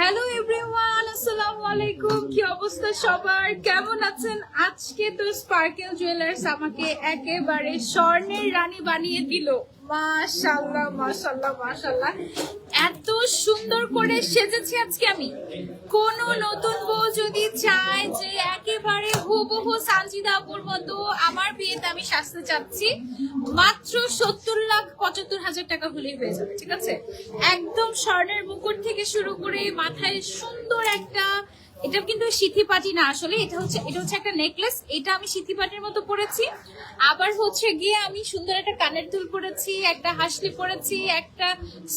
Hello everyone, আসসালামু আলাইকুম। কি অবস্থা সবার, কেমন আছেন? আজকে তো স্পার্কেল জুয়েলার্স আমাকে একেবারে স্বর্ণের রানী বানিয়ে দিল। মাশাআল্লাহ মাশাআল্লাহ মাশাআল্লাহ, এত সুন্দর করে সেজেছি আজকে আমি। কোন নতুন বউ যদি চায় যে একেবারে হুবহু সানজিদা আপুর মতো আমার বিয়েতে আমি সাজতে চাচ্ছি, মাত্র 70,75,000 টাকা হলেই হয়ে যাবে, ঠিক আছে? একদম স্বর্ণের মুকুট থেকে শুরু করে মাথায় সুন্দর একটা, এটা কিন্তু সিথি পাটি না, আসলে এটা হচ্ছে একটা নেকলেস। এটা আমি সিথি পাটির মতো পরেছি। আবার হচ্ছে গিয়ে আমি সুন্দর একটা কানের দুল পরেছি, একটা হাসলি পরেছি, একটা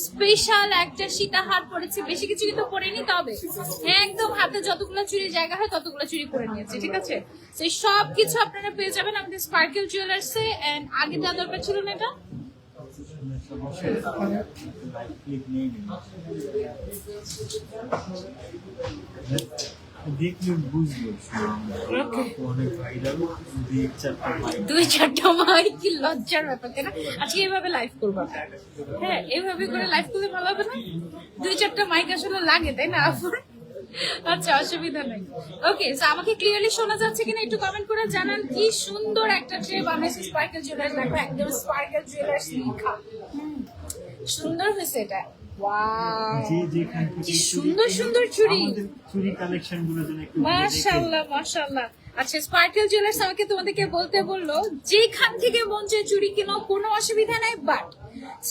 স্পেশাল একটা সীতাহার পরেছি। বেশি কিছু কিন্তু পরিনি, তবে একদম হাতে যতগুলো চুরি জায়গা হয় ততগুলো চুরি করে নিয়েছি, ঠিক আছে? সেই সব কিছু আপনারা পেয়ে যাবেন আমাদের স্পার্কেল জুয়েলার্সে। এন্ড আগে দেওয়া দরকার ছিল না এটা। দেখলে বুঝবো অনেক ভাইরাল। দুই চারটা মাই, কি লজ্জার ব্যাপার, তাই না? আজকে এইভাবে লাইভ করবো। হ্যাঁ, এইভাবে করে লাইভ করলে ভালো হবে না? দুই চারটা মাইক আসলে লাগে, তাই না? আচ্ছা, অসুবিধা নাই। ওকে, আমাকে ক্লিয়ারলি শোনা যাচ্ছে কিনা একটু কমেন্ট করে জানান। কি সুন্দর একটা ট্রে বানাইছে স্পার্কেল জুয়েলার্স, দেখো একদম স্পার্কেল জুয়েলার্স লেখা। সুন্দর হয়েছে এটা। কি সুন্দর সুন্দর চুড়ি, চুড়ি কালেকশন গুলো মাশাআল্লাহ মাশাআল্লাহ। আচ্ছা, স্পার্কেল জুয়েলার্স আমাকে তোমাদেরকে বলতে বললো যেখান থেকে মন চায় চুড়ি কিনো, কোনো অসুবিধা নাই, বাট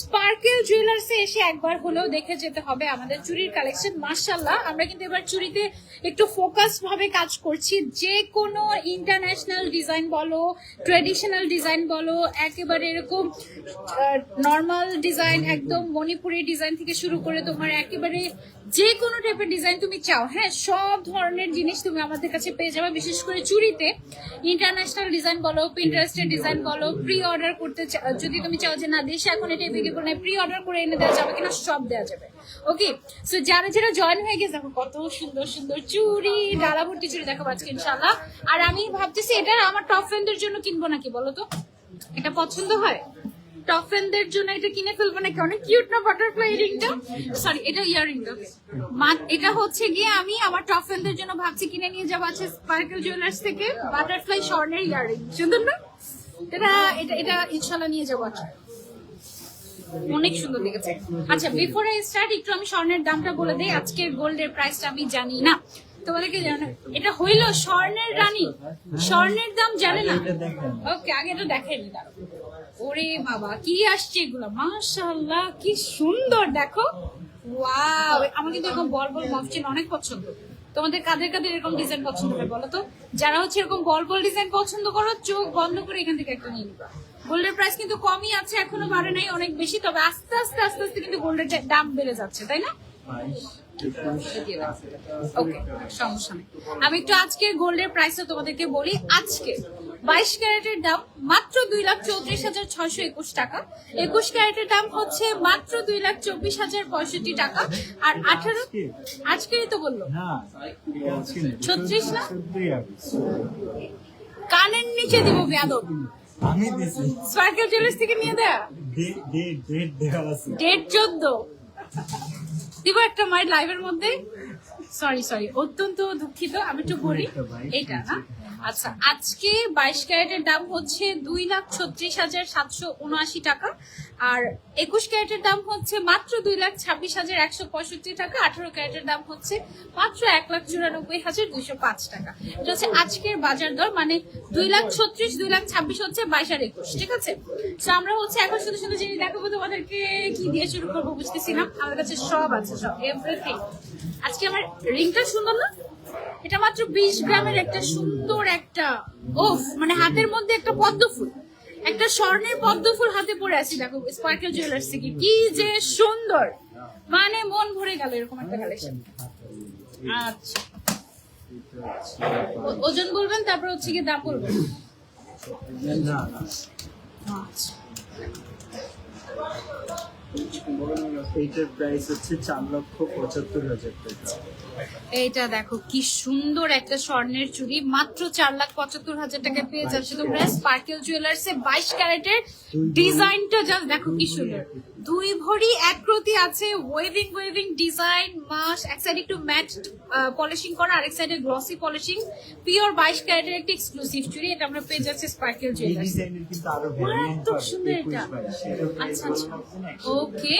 স্পার্কেল জুয়েলার্সে এসে একবার হলেও দেখে যেতে হবে আমাদের চুড়ির কালেকশন। মাশাআল্লাহ, আমরা কিন্তু এবার চুড়িতে একটু ফোকাস ভাবে কাজ করছি। যে কোনো ইন্টারন্যাশনাল ডিজাইন বলো, ট্রেডিশনাল ডিজাইন বলো, একেবারে এরকম নর্মাল ডিজাইন, একদম মণিপুরি ডিজাইন থেকে শুরু করে তোমার একেবারে যে কোনো টাইপের ডিজাইন তুমি চাও, হ্যাঁ, সব ধরনের জিনিস তুমি আমাদের কাছে পেয়ে যাবে। বিশেষ করে চুড়িতে ইন্টারন্যাশনাল ডিজাইন বলো, পিন্টারেস্টের ডিজাইন বলো, প্রি অর্ডার করতে যদি তুমি চাও যে না দেশে এখন এটা বিক্রি করে প্রি অর্ডার করে এনে দেওয়া যাবে কিনা, সব দেওয়া যাবে। ওকে, সো যারা যারা জয়েন হয়ে গেছে, দেখো কত সুন্দর সুন্দর চুড়ি, ডালা ভর্তি চুড়ি দেখাবো আজকে ইনশাআল্লাহ। আর আমি ভাবতেছি এটা আমার টপ ফ্রেন্ডদের জন্য কিনবো নাকি বলো তো? এটা পছন্দ হয় টপ ফ্রেন্ডদের জন্য, এটা কিনে ফেলবো নাকি? অনেক কিউট না বাটারফ্লাই ইয়ারিংটা, সরি এটা ইয়ারিংটা। এটা হচ্ছে গিয়ে আমি আমার টপ ফ্রেন্ডদের জন্য ভাবছি কিনে নিয়ে যাবো আছে স্পার্কেল জুয়েলার্স থেকে বাটারফ্লাই স্বর্ণের ইয়ারিং। সুন্দর না এটা? এটা ইনশাআল্লাহ নিয়ে যাবো। আচ্ছা, অনেক সুন্দর লেগেছে। আচ্ছা, বিফোর আই স্টার্ট একটু আমি স্বর্ণের দামটা বলে দেই। আজকের গোল্ডের প্রাইসটা আমি জানি না, তোমাদেরকে জানো এটা হইল স্বর্ণের রানী, স্বর্ণের দাম জানে না। ওকে, আগে এটা দেখাই নি। ওরে বাবা, কি আসছে এগুলো, মাশাআল্লাহ কি সুন্দর, দেখো ওয়াও। আমার কিন্তু এরকম বল বল মফচিন অনেক পছন্দ। তোমাদের কাদের কাদের এরকম ডিজাইন পছন্দ হয় বলো তো? যারা হচ্ছে এরকম বল বল ডিজাইন পছন্দ করো, চোখ বন্ধ করে এখান থেকে একটা নিয়ে নিবা। গোল্ডের প্রাইস কিন্তু কমই আছে, এখনো বাড়ে নাই অনেক বেশি, তবে আস্তে আস্তে আস্তে আস্তে কিন্তু গোল্ডের দাম বেড়ে যাচ্ছে, তাই না? ওকে, সমস্যা নেই। আমি একটু আজকে গোল্ডের প্রাইসটা তোমাদেরকে বলি। আজকে 22 ক্যারেটের দাম মাত্র 2,34,621 টাকা। 21 ক্যারেটের দাম হচ্ছে মাত্র 2,24,065 টাকা। আর 18 আজকেরই তো বললো 36 না, কানের নিচে দিব বেয়াদব। আমি দিছি স্পার্কেল জুয়েলার্স থেকে নিয়ে দেয়া ডেট 14 দিব একটা মায়ের লাইভের মধ্যে। সরি, অত্যন্ত দুঃখিত, আমি একটু বলি এইটা না। আচ্ছা, আজকে 22 ক্যারেটের দাম হচ্ছে 2,36,779 টাকা। আর 21 ক্যারেটের দাম হচ্ছে মাত্র 2,26,165 টাকা। 18 ক্যারেটের দাম হচ্ছে মাত্র 1,94,205 টাকা। এটা হচ্ছে আজকের বাজার দর, মানে 2,36,000, 2,26,000 হচ্ছে 22 আর 21, ঠিক আছে? তো আমরা হচ্ছে এখন শুধু শুধু জিনিস দেখাবো তোমাদেরকে, কি দিয়ে শুরু করবো বুঝতেছি না। আমার কাছে সব আছে, সব এভরিথিং। আজকে আমার রিংটা সুন্দর না? এটা মাত্র 20 গ্রামের একটা সুন্দর একটা মানে হাতের মধ্যে একটা পদ্ম ফুল, একটা স্বর্ণের পদ্ম ফুল হাতে পরে আছি। দেখো স্পার্কেল জুয়েলার্স থেকে কি যে সুন্দর, মানে মন ভরে গেল এরকম একটা কালেকশন। আচ্ছা, ওজন বলবেন, তারপর হচ্ছে কি দাম বলবেন। আচ্ছা, এইটার প্রাইস হচ্ছে 4,75,000 টাকা। এইটা দেখো কি সুন্দর একটা স্বর্ণের চুড়ি, মাত্র 4,75,000 টাকা পেয়ে যাচ্ছে তোমরা স্পার্কেল জুয়েলার্সে। 22 ক্যারেটের ডিজাইনটা জাস্ট দেখো কি সুন্দর, দুই ভরি এক প্রতি আছে, ওয়েভিং ওয়েভিং ডিজাইন, মাস এক সাইডে একটু ম্যাট পলিশিং করা, আরেক সাইডে গ্লসি পলিশিং, পিওর 22 ক্যারেটের একটা এক্সক্লুসিভ চুড়ি। এটা আমরা পেয়ে যাচ্ছি স্পার্কেল এই জুয়েলার্স। ডিজাইনের কিন্তু আরো ভ্যারিয়েন্ট এত সুন্দর এটা। আচ্ছা আচ্ছা, ওকে।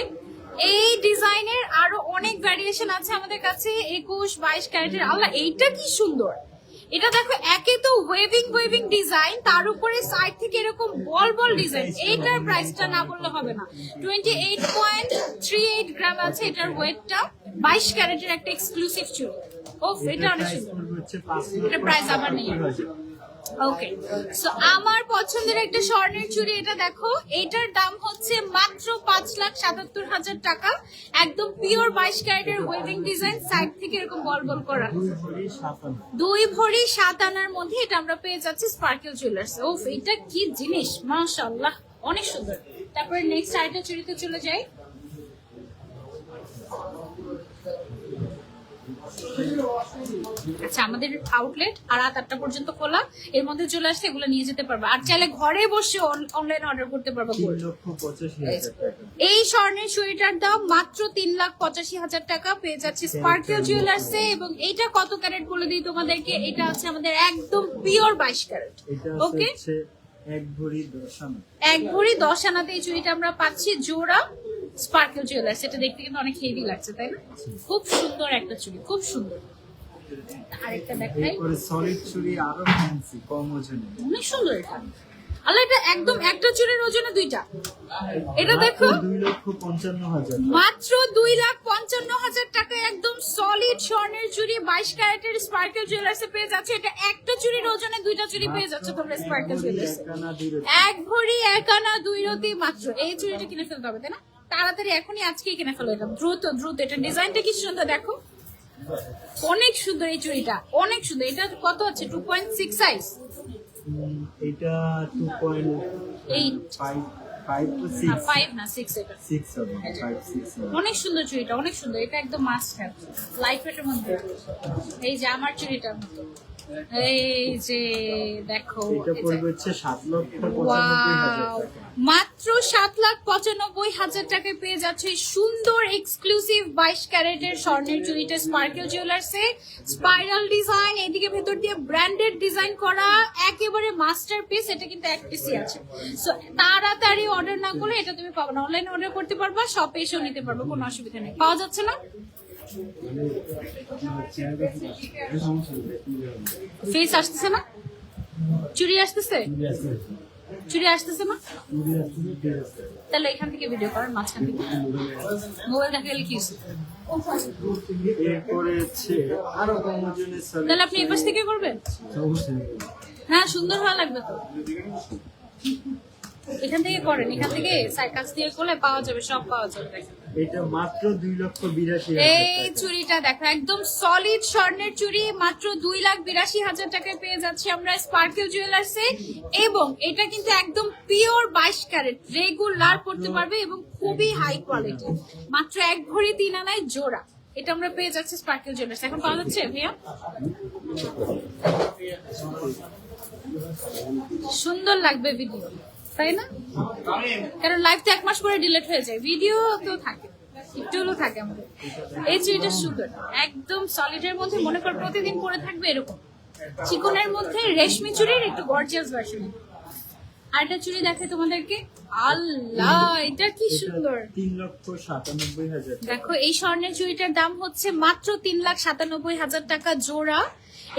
এই ডিজাইনের আরো অনেক ভ্যারিয়েশন আছে আমাদের কাছে, 21, 22 ক্যারেটের। আল্লাহ, এইটা কি সুন্দর! এটা দেখো, একে তো ওয়েভিং ওয়েভিং ডিজাইন, তার উপরে সাইড থেকে এরকম বল বল ডিজাইন। এইটার প্রাইসটা না বললে হবে না। 28.38 গ্রাম আছে এটার ওয়েটটা, 22 ক্যারেটের একটা এক্সক্লুসিভ চুড়ি। ওফ, এটা অনেক সুন্দর। এটা প্রাইস আবার নেই। ওকে, সো আমার পছন্দের একটা স্বর্ণের চুড়ি, এটা দেখো, এটার দাম হচ্ছে মাত্র 5,77,000 টাকা। একদম পিওর 22 ক্যারেটের ওয়েভিং ডিজাইন, সাইড থেকে এরকম বল বল করা, 2 ভরি 7 আনার মধ্যে এটা আমরা পেয়ে যাচ্ছি স্পার্কেল জুয়েলার্স। ওফ, এটা কি জিনিস, মাশাআল্লাহ, অনেক সুন্দর। তারপরে নেক্সট আরেকটা চুড়িতে চলে যাই। আচ্ছা, আমাদের আউটলেট আর রাত 8টা পর্যন্ত খোলা, এর মধ্যে চলে আসলে এগুলো নিয়ে যেতে পারবে, আর চাইলে ঘরে বসে অনলাইন অর্ডার করতে পারবে। 3,85,000 টাকা। এই স্বর্ণের চুড়িটার দাম মাত্র 3,85,000 টাকা, পেয়ে যাচ্ছে স্পার্কেল জুয়েলার্সে। এবং এইটা কত ক্যারেট বলে দিই তোমাদেরকে, এটা আছে আমাদের একদম পিওর 22 ক্যারেট। এটা ওকে, হচ্ছে 1 ভরি 10 আনা। 1 ভরি 10 আনাতে এই চুড়িটা আমরা পাচ্ছি জোড়া স্পার্কেল জুয়েলার্স। এটা দেখতে কিন্তু অনেক হেভি লাগছে, তাই না? খুব সুন্দর একটা চুড়ি, খুব সুন্দর। আরেকটা দেখাই, এরপরে সলিড চুড়ি আরো ফ্যান্সি, কম ওজনে। অনেক সুন্দর এটা। আল্লাহ, এটা একদম একটা চুড়ির ওজনে দুইটা। এটা দেখো, 2,55,000 মাত্র 2,55,000 টাকা একদম সলিড স্বর্ণের চুড়ি 22 ক্যারেটের স্পার্কেল জুয়েলার্সে পেয়ে যাচ্ছে। এটা একটা চুড়ির ওজনে দুইটা চুড়ি পেয়ে যাচ্ছে তোমরা স্পার্কেল জুয়েলার্সে। 1 ভরি 1 আনা 2 রতি মাত্র। এই চুড়িটা কিনে ফেলতে হবে, তাই না? তাড়াতাড়ি এখনই আজকেই কিনে ফেলো এটা, দ্রুত দ্রুত। এটা ডিজাইনটা কি সুন্দর দেখো, অনেক সুন্দর এই চুড়িটা, অনেক সুন্দর। এটা কত আছে? 2.6 সাইজ। এটা 2.5 to 6 5 না 6 এটা। 6 হবে 5 6 হবে। অনেক সুন্দর চুড়িটা, অনেক সুন্দর। এটা একদম মাস্ট হ্যাভ লাইফ এর মধ্যে। এই যে আমার চুড়িটার মতো, এই যে দেখো, এটা পড়বে হচ্ছে 7,95,000 ওয়াও, টাকা। মাত্র 7,95,000 টাকায় পেয়ে যাচ্ছে সুন্দর এক্সক্লুসিভ 22 ক্যারেটের স্বর্ণের চুড়িটা স্পার্কেল জুয়েলার্সে। স্পাইরাল ডিজাইন, এদিকে ভেতর দিয়ে ব্র্যান্ডেড ডিজাইন করা, একেবারে মাস্টারপিস। এটা কিন্তু এক পিসই আছে, সো তাড়াতাড়ি অর্ডার না করলে এটা তুমি পাবে না। অনলাইনে অর্ডার করতে পারবা, শপে এসেও নিতে পারবে, কোনো অসুবিধা নেই। পাওয়া যাচ্ছে না? ফেস আসতেছে না, চুড়ি আসতেছে, চুড়ি আসতেছে না, তাহলে এখান থেকে ভিডিও করার মাঝখান থেকে মোবাইল দেখা গেলে কি হচ্ছে? এরপরে হচ্ছে আরো কম ওজনের সলিড। তাহলে আপনি এই পাশ থেকে করবেন? হ্যাঁ, সুন্দর ভালো লাগবে তো। এখান থেকে করেন, এখান থেকে কাছ দিয়ে করলে পাওয়া যাবে, সব পাওয়া যাবে। এটা মাত্র 2,82,000 এই চুড়িটা দেখো, একদম সলিড স্বর্ণের চুড়ি, মাত্র 2,82,000 টাকায় পেয়ে যাচ্ছি আমরা স্পার্কেল জুয়েলার্সে। এবং এটা কিন্তু একদম পিওর 22 ক্যারেট, রেগুলার পড়তে পারবে এবং খুবই হাই কোয়ালিটি। মাত্র 1 ভরি 3 আনায় জোড়া এটা আমরা পেয়ে যাচ্ছি স্পার্কেল জুয়েলার্স। এখন পাওয়া যাচ্ছে ভাইয়া? সুন্দর লাগবে ভিডিও, তাই না? কারণ লাইভ তো 1 মাস পরে ডিলিট হয়ে যায়, ভিডিও তো থাকে, একটু হলেও থাকে আমাদের। এই চুড়িটা সুন্দর, একদম সলিডের মধ্যে, মনে কর প্রতিদিন পরে থাকবে এরকম। চিকনের মধ্যে রেশমি চুড়ির একটু গর্জিয়াস ভার্সন। আরেকটা চুড়ি দেখাই তোমাদেরকে। আল্লাহ, এটা কি সুন্দর! 3,97,000 দেখো, এই স্বর্ণের চুড়িটার দাম হচ্ছে মাত্র 3,97,000 টাকা জোড়া।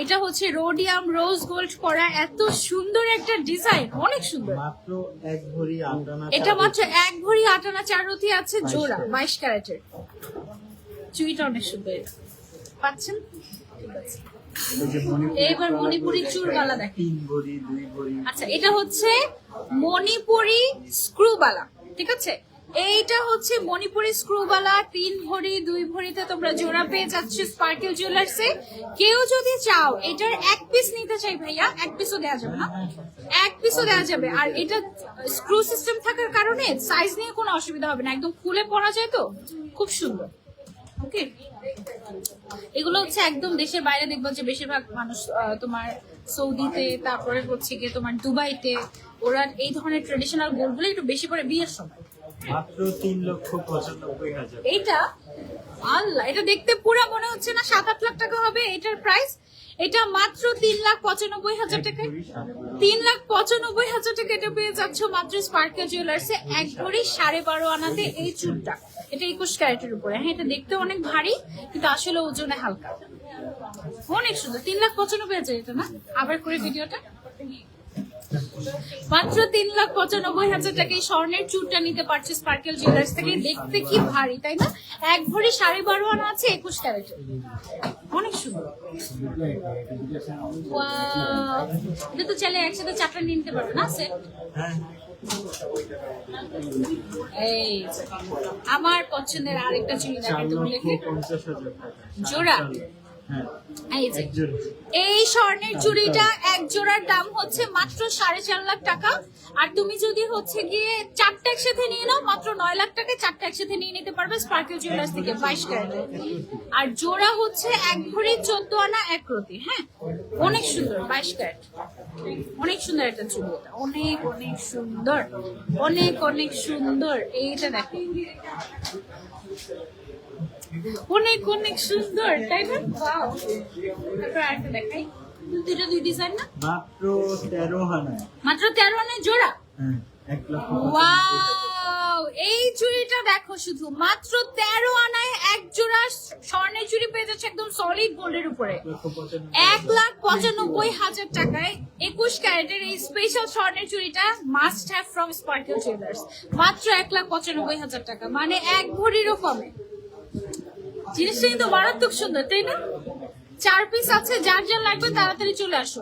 এটা হচ্ছে রোডিয়াম রোজ গোল্ড করা, এত সুন্দর একটা ডিজাইন, অনেক সুন্দর। মাত্র 1 ভরি 8 আনা। এটা মাত্র 1 ভরি 8 আনা 4 রতি আছে জোড়া 22 ক্যারেটের। চুড়িটা অনেক সুন্দর, এটা পাচ্ছেন? ঠিক আছে, এবার মণিপুরি চুরবালা দেখেন। 3 ভরি 2 ভরি। আচ্ছা, এটা হচ্ছে মণিপুরি স্ক্রুবালা, ঠিক আছে? এইটা হচ্ছে মণিপুরি স্ক্রুবালা, 3 ভরি 2 ভরিতে তোমরা জোড়া পেয়ে যাচ্ছ স্পার্কেল জুয়েলার্সে। কেউ যদি চাও এটার 1 পিস নিতে চাই ভাইয়া, 1 পিসও দেওয়া যাবে না, 1 পিসও দেওয়া যাবে। আর এটা স্ক্রু সিস্টেম থাকার কারণে সাইজ নিয়ে কোনো অসুবিধা হবে না, একদম খুলে পরা যায়, তো খুব সুন্দর। ওকে, এগুলো হচ্ছে একদম দেশের বাইরে দেখবো যে বেশিরভাগ মানুষ তোমার সৌদিতে, তারপরে হচ্ছে গিয়ে তোমার দুবাইতে, ওরা এই ধরনের ট্রেডিশনাল গোল্ডগুলো একটু বেশি করে বিয়ের সময়, মাত্র 3,95,000। এইটা আল্লাহ, এটা দেখতে পুরো মনে হচ্ছে না 7-8 লাখ টাকা হবে এটার প্রাইস। এটা মাত্র 3,95,000 টাকায়, 3,95,000 টাকা এটা পেয়ে যাচ্ছ মাত্র স্পার্কেল জুয়েলার্সে। এক ভরি 12.5 আনাতে এই চুড়টা, এটা 21 ক্যারেটের উপরে। হ্যাঁ, এটা দেখতে অনেক ভারী কিন্তু আসলে ওজনে হালকা, অনেক সুন্দর। 3,95,000 এটা না, আবার করে ভিডিওটা। মাত্র 3,95,000 টাকায় স্বর্ণের চুড়টা নিতে পারছে স্পার্কেল জুয়েলার্স থেকে। দেখতে কি ভারী তাই না? এক ভরি 12.5 আনা আছে 21 ক্যারেটের, অনেক সুন্দর। Wow! এটা তো চাইলে একসাথে 4টা নিতে পারবে না সেট। হ্যাঁ, এই যে, আমার পছন্দের আরেকটা চুড়ি দেখাই তোমাদেরকে, 4,50,000 টাকা জোড়া। হ্যাঁ, এই যে, এক জোড়া। এই স্বর্ণের চুড়িটা এক জোড়ার দাম হচ্ছে মাত্র 4.5 লাখ টাকা। আর তুমি যদি হচ্ছে গিয়ে 4টা একসাথে নিয়ে নাও মাত্র 9 লাখ টাকায় 4টা একসাথে নিয়ে নিতে পারবে স্পার্কেল জুয়েলার্স থেকে 22 ক্যারেট। আর জোড়া হচ্ছে এক ভরি 14 আনা 1 রতি। হ্যাঁ, অনেক সুন্দর, 22 ক্যারেট, অনেক সুন্দর একটা চুড়ি। এটা অনেক অনেক সুন্দর, অনেক অনেক সুন্দর। এইটা দেখো, অনেক অনেক সুন্দর তাই না? ওয়াও! তারপর আরেকটা দেখাই, দুটো দুই ডিজাইন না, মাত্র 13 আনায়। মাত্র 13 আনায় জোড়া। হ্যাঁ, 1,00,000। ওয়াও! এই চুড়িটা দেখো, শুধু মাত্র 13 আনায় এক জোড়া স্বর্ণের চুড়ি পেয়ে যাচ্ছে একদম সলিড গোল্ডের উপরে। 1,95,000 টাকায় 21 ক্যারেটের এই স্পেশাল স্বর্ণের চুড়িটা must have from Sparkle Jewellers. মাত্র 1,95,000 টাকা, মানে এক ভরিরও কমে। জিনিসটা কিন্তু মারাত্মক সুন্দর তাই না? 4 পিস আছে, যার যার লাগবে তাড়াতাড়ি চলে আসো।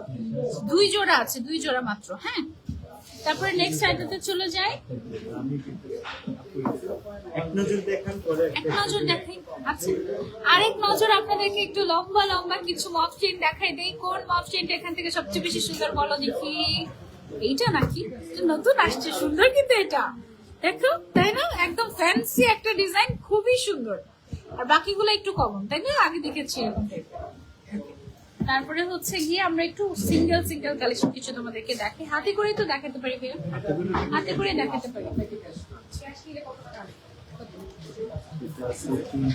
2 জোড়া আছে, 2 জোড়া মাত্র। হ্যাঁ, তারপরে নেক্সট আইটেমে চলে যাই। এক নজর দেখান পরে এক নজর দেখাই। আচ্ছা, আরেক নজর আপনাদেরকে একটু লম্বা লম্বা কিছু মফ চেইন দেখাই দেই। কোন মফ চেইনটা এখান থেকে সবচেয়ে বেশি সুন্দর বলো দেখি? এইটা নাকি? এটা নতুন আসছে, সুন্দর কিন্তু এটা, দেখো তাই না? একদম ফ্যান্সি একটা ডিজাইন, খুবই সুন্দর। আর বাকিগুলো একটু কমন তাই না, আগে দেখেছি এরকম টাইপের। তারপরে হচ্ছে গিয়ে আমরা একটু সিঙ্গেল সিঙ্গেল কালেকশন কিছু তোমাদেরকে দেখাই। হাতে করে তো দেখাতে পারি ভাইয়া, হাতে করে দেখাতে পারি।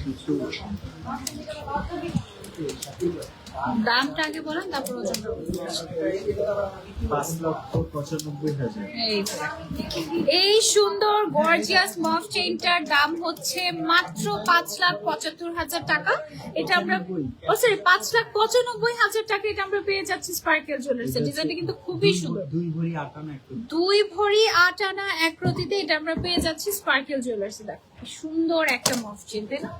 কিছু দামটা আগে বলেন, তারপর ওজনটা বলুন। 5,95,000। এই যে, এই সুন্দর গর্জিয়াস মফ চেইনটার দাম হচ্ছে মাত্র 5,75,000 টাকা। এটা আমরা, ও সরি, 5,95,000 টাকা এটা আমরা পেয়ে যাচ্ছি স্পার্কেল জুয়েলার্স। ডিজাইনটা কিন্তু খুবই সুন্দর। 2 ভরি 8 আনা একটু। 2 ভরি 8 আনা 1 রতিতে এটা আমরা পেয়ে যাচ্ছি স্পার্কেল জুয়েলার্স। দেখো কি সুন্দর একটা মফ চেইন তাই না?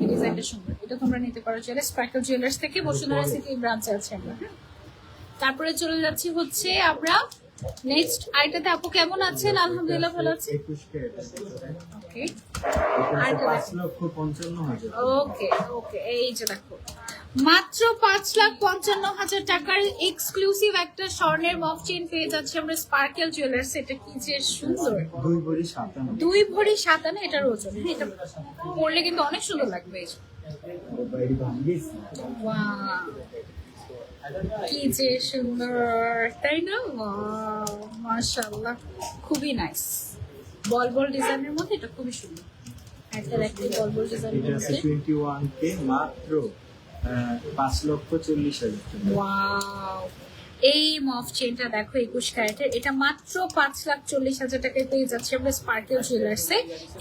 এই ডিজাইনটা সুন্দর, এটা তোমরা নিতে পারো চাইলে স্পার্কেল জুয়েলার্স থেকে। বসুন্ধরা সিটি ব্রাঞ্চে আছে আমরা। তারপরে চলে যাচ্ছি হচ্ছে আমরা নেক্সট আইটাতে। আপু কেমন আছেন? আলহামদুলিল্লাহ ভালো আছি। 21 ক্যারেট। ওকে, এটা 5,55,000। ওকে ওকে, এই যে দেখো মাত্র 5,55,000 টাকার এক্সক্লুসিভ একটা স্বর্ণের মফ চেইন পেয়ে যাচ্ছি আমরা স্পার্কেল জুয়েলার্স। এটা কি যে সুন্দর, 2 ভরি 7 আনা। 2 ভরি 7 আনা এটার ওজন। এটা পরলে কিন্তু অনেক সুন্দর লাগবে। এই যে, বাইরে ভাঙিস। ওয়াও, কি যে সুন্দর তাই না? ওয়াও, মাশাআল্লাহ, খুবই নাইস। বল বল ডিজাইনের মধ্যে এটা খুবই সুন্দর। একটা দেখতে বল বল ডিজাইনের এটা আছে মধ্যে। 21 কে মাত্র 5,40,000 টাকা। ওয়াও, এই মফ চেইনটা দেখো 21 ক্যারেটের, এটা মাত্র 5,40,000 টাকায় পেয়ে যাচ্ছে আমরা স্পার্কেল জুয়েলার্সে।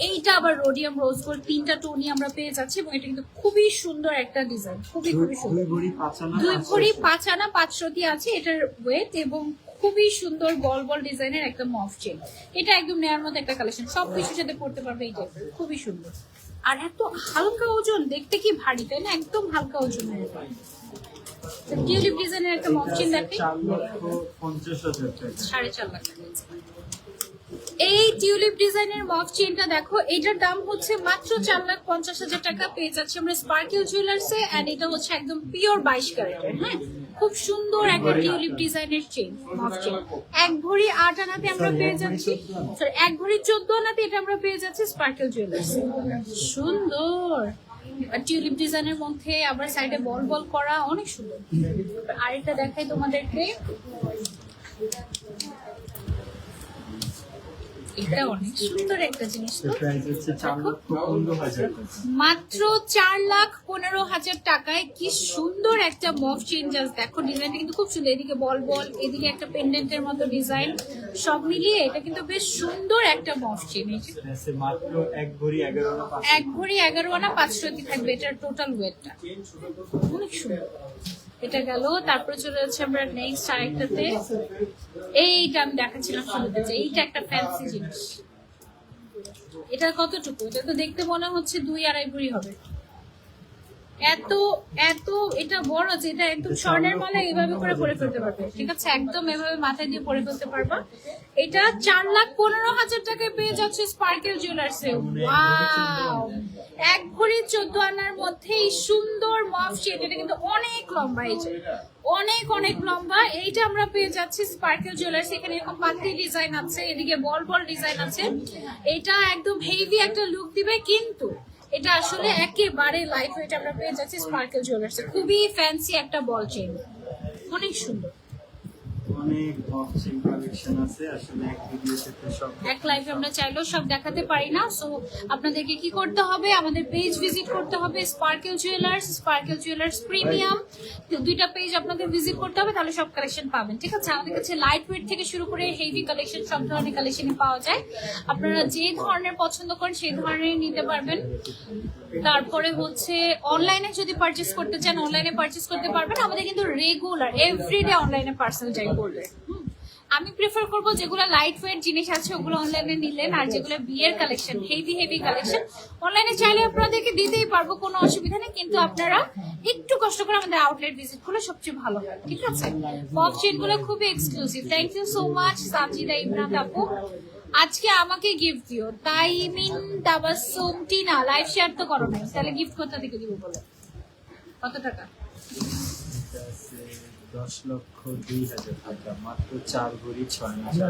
এইটা আবার রোডিয়াম রোজ গোল্ড 3টা টোনই আমরা পেয়ে যাচ্ছি এবং এটা কিন্তু খুবই সুন্দর একটা ডিজাইন, খুবই খুবই সুন্দর। 2 ভরি 5 আনা। 2 ভরি 5 আনা 500 আছে এটার ওয়েট, এবং খুবই সুন্দর বল বল ডিজাইনের একটা মফ চেইন। এটা একদম নেয়ার মতো একটা কালেকশন, সবকিছুর সাথে পড়তে পারবে। এই টাইপের খুবই সুন্দর, আর এত হালকা ওজন, দেখতে কি ভারী তাই না? একদম হালকা ওজনের। টিউলিপ ডিজাইনের একটা মফ চেইন দেখে 4,50,000 টাকা। 4.5 লাখ টাকা। এই টিউলিপ ডিজাইনের মফ চেইনটা দেখো, এটার দাম হচ্ছে মাত্র 4,50,000 টাকা। পেয়ে যাচ্ছে আমরা স্পার্কেল জুয়েলার্সে। এন্ড এটা হচ্ছে একদম পিওর 22 ক্যারেটের। হ্যাঁ, খুব সুন্দর একটা টিউলিপ ডিজাইনের চেইন, মফ চেইন। 1 ভরি 8 আনাতে আমরা পেয়ে যাচ্ছি, সরি 1 ভরি 14 আনাতে এটা আমরা পেয়ে যাচ্ছি স্পার্কেল জুয়েলার্সে। সুন্দর, আর টিউলিপ ডিজাইনের মধ্যে আবার সাইডে বল বল করা, অনেক সুন্দর। আরেকটা দেখাই তোমাদেরকে, এটা অনেক সুন্দর একটা জিনিস তো। প্রাইস হচ্ছে 4,15,000 টাকা। মাত্র 4,15,000 টাকায় কি সুন্দর একটা মফ চেইন। জাস্ট দেখো ডিজাইনটা কিন্তু খুব সুন্দর, এদিকে বল বল, এদিকে একটা পেন্ডেন্টের মতো ডিজাইন, সব মিলিয়ে এটা কিন্তু বেশ সুন্দর একটা মফ চেইন। এই যে আছে মাত্র 1 ভরি 11 আনা 500। 1 ভরি 11 আনা 500 থাকবে এটার টোটাল ওয়েটটা। অনেক সুন্দর। এটা গেল, তারপরে চলে যাচ্ছে আমরা নেক্সট আরেকটাতে। এইটা আমি দেখাচ্ছিলাম শুরুতে, যে এইটা একটা ফ্যান্সি জিনিস। এটা কতটুকু? এটা তো দেখতে মনে হচ্ছে 2-2.5 ভরি হবে। এত এত এটা বড় যে এটা একদম স্বর্ণের মালা এইভাবে করে পরে ফেলতে পারবে। ঠিক আছে, একদম এভাবে মাথায় দিয়ে পরে ফেলতে পারবা। এটা 4,15,000 টাকায় পেয়ে যাচ্ছে স্পার্কেল জুয়েলার্সে। ওয়াও, 1 ভরি 14 আনার মধ্যে এই সুন্দর মফ শেড। এটা কিন্তু অনেক লম্বা, এই যে অনেক অনেক লম্বা। এইটা আমরা পেয়ে যাচ্ছি স্পার্কেল জুয়েলার্স। এখানে এরকম পাতি ডিজাইন আছে, এদিকে বল বল ডিজাইন আছে। এটা একদম হেভি একটা লুক দিবে, কিন্তু এটা আসলে একেবারে লাইট ওয়েট আমরা পেয়ে যাচ্ছি স্পার্কেল জুয়েলার্সে। খুবই ফ্যান্সি একটা বল চেইন, অনেক সুন্দর। অনেক অপশন কালেকশন আছে, আসলে এক ভিডিওতে তো সব এক লাইভে আমরা চাইলেও সব দেখাতে পারি না। সো আপনাদেরকে কি করতে হবে, আমাদের পেজ ভিজিট করতে হবে, স্পার্কেল জুয়েলার্স প্রিমিয়াম, দুইটা পেজ আপনাদের ভিজিট করতে হবে, তাহলে সব কালেকশন পাবেন। ঠিক আছে, আমাদের কাছে লাইট ওয়েট থেকে শুরু করে হেভি কালেকশন, সব ধরনের কালেকশনই পাওয়া যায়। আপনারা যে ধরনের পছন্দ করেন সেই ধরনের নিতে পারবেন। তারপরে হচ্ছে অনলাইনে যদি পারচেস করতে চান, অনলাইনে পারচেস করতে পারবেন। আমাদের কিন্তু রেগুলার এভরিডে অনলাইনে পার্সেল যাই করবে। আমি প্রেফার করবো যেগুলো লাইট ওয়েট জিনিস আছে ওগুলো অনলাইনে নিলেন, আর যেগুলো বিয়ের কালেকশন, হেভি কালেকশন, অনলাইনে চাইলে আপনাদেরকে দিতেই পারবো, কোনো অসুবিধা নেই। কিন্তু আপনারা একটু কষ্ট করে আমাদের আউটলেট ভিজিট করলে সবচেয়ে ভালো হয়। ঠিক আছে, পপ চেইন গুলো খুবই exclusive. Thank you so much Sajida Imran আপু, আজকে আমাকে গিফট দিও। তাইমিন তাবাসসুম টিনা লাইভ শেয়ার তো করো নাই, তাহলে গিফট কোথা থেকে দিব বলো? কত টাকা? এটা আছে 10,02,000 টাকা, মাত্র 4 ভরি 6 আনা।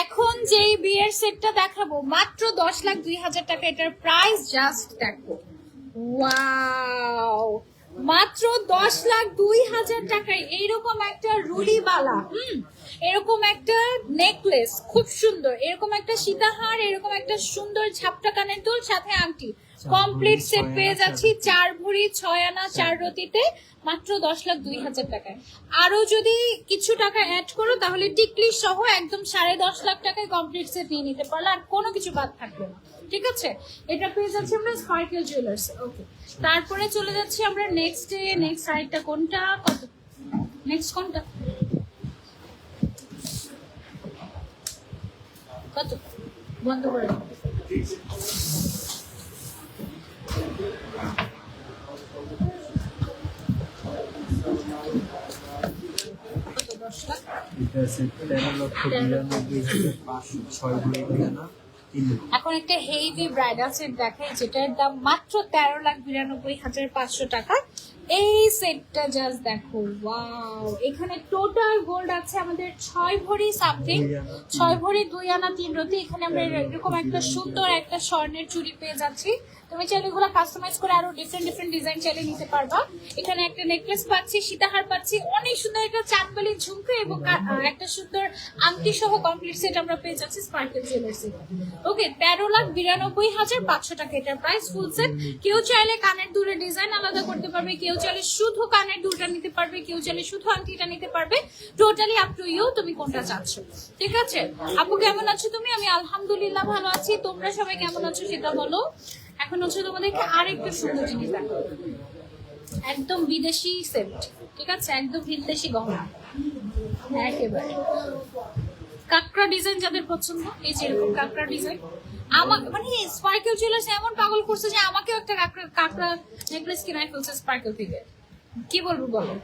এখন যেই বিয়ের সেটটা দেখাবো মাত্র 10,02,000 টাকা, এটার প্রাইস জাস্ট দেখো। ওয়াও, মাত্র 10,02,000 টাকায় এইরকম একটা রুলিবালা, এরকম একটা নেকলেস, খুব সুন্দর, এরকম একটা সীতাহার, এরকম একটা সুন্দর ঝাপটা কানের দুল, সাথে আংটি, কমপ্লিট সেট পেয়ে যাচ্ছি 4 ভরি 6 আনা 4 রতিতে, মাত্র 10,02,000 টাকায়। আরো যদি কিছু টাকা অ্যাড করো তাহলে টিকলি সহ একদম 10.5 লাখ টাকায় কমপ্লিট সেট নিয়ে নিতে পারলে, আর কোনো কিছু বাদ থাকবে না। ঠিক আছে, এটা পেয়ে যাচ্ছি আমরা স্পার্কেল জুয়েলার্স। ওকে, তারপরে চলে যাচ্ছি আমরা নেক্সট সাইডটা। কোনটা? কত নেক্সট কোনটা? কত বন্ধ করে দাও। কত? 10 লাখ। এটা আছে 13,92,500, 6 ভরি 2 আনা 3 ভরি। এখন একটা হেভি ব্রাইডাল সেট দেখাই, যেটার দাম মাত্র 13,92,500 টাকা। এই সেটটা জাস্ট দেখো, ওয়াও, এখানে টোটাল গোল্ড আছে আমাদের 6 ভরি সামথিং, 6 ভরি 2 আনা 3 রতি। এখানে আমরা এরকম একটা সুন্দর একটা স্বর্ণের চুড়ি পেয়ে যাচ্ছি। তুমি চাইলে এগুলো কাস্টমাইজ করে আরো ডিফারেন্ট ডিজাইন চাইলে নিতে পারবা। এখানে একটা নেকলেস পাচ্ছি, সীতাহার পাচ্ছি, অনেক সুন্দর একটা চাঁদবালির ঝুমকো এবং একটা সুন্দর আংটি সহ কমপ্লিট সেট আমরা পেয়ে যাচ্ছি স্পার্কেল জুয়েলার্সে। ওকে, 13,92,500 টাকা এটার প্রাইস ফুল সেট। কেউ চাইলে কানের দুলের ডিজাইন আলাদা করতে পারবে, কেউ চাইলে শুধু কানের দুলটা নিতে পারবে, কেউ চাইলে শুধু আংটিটা নিতে পারবে। টোটালি আপ টু ইউ, তুমি কোনটা চাচ্ছ। ঠিক আছে আপু, কেমন আছো তুমি? আমি আলহামদুলিল্লাহ ভালো আছি, তোমরা সবাই কেমন আছো সেটা বলো। এখন হচ্ছে তোমাদেরকে আরেকটা সুন্দর জিনিস দেখো, একদম বিদেশি সেট। ঠিক আছে, একদম বিদেশি গহনা, একেবারে কাকড়া ডিজাইন যাদের পছন্দ, এই যে এরকম কাকড়া ডিজাইন। আমার মানে স্পার্কেল জুয়েলার্স এমন পাগল করছে যে আমাকেও একটা কাকড়া নেকলেস কিনাই ফেলছে স্পার্কেল থেকে। কি বলবো বলো?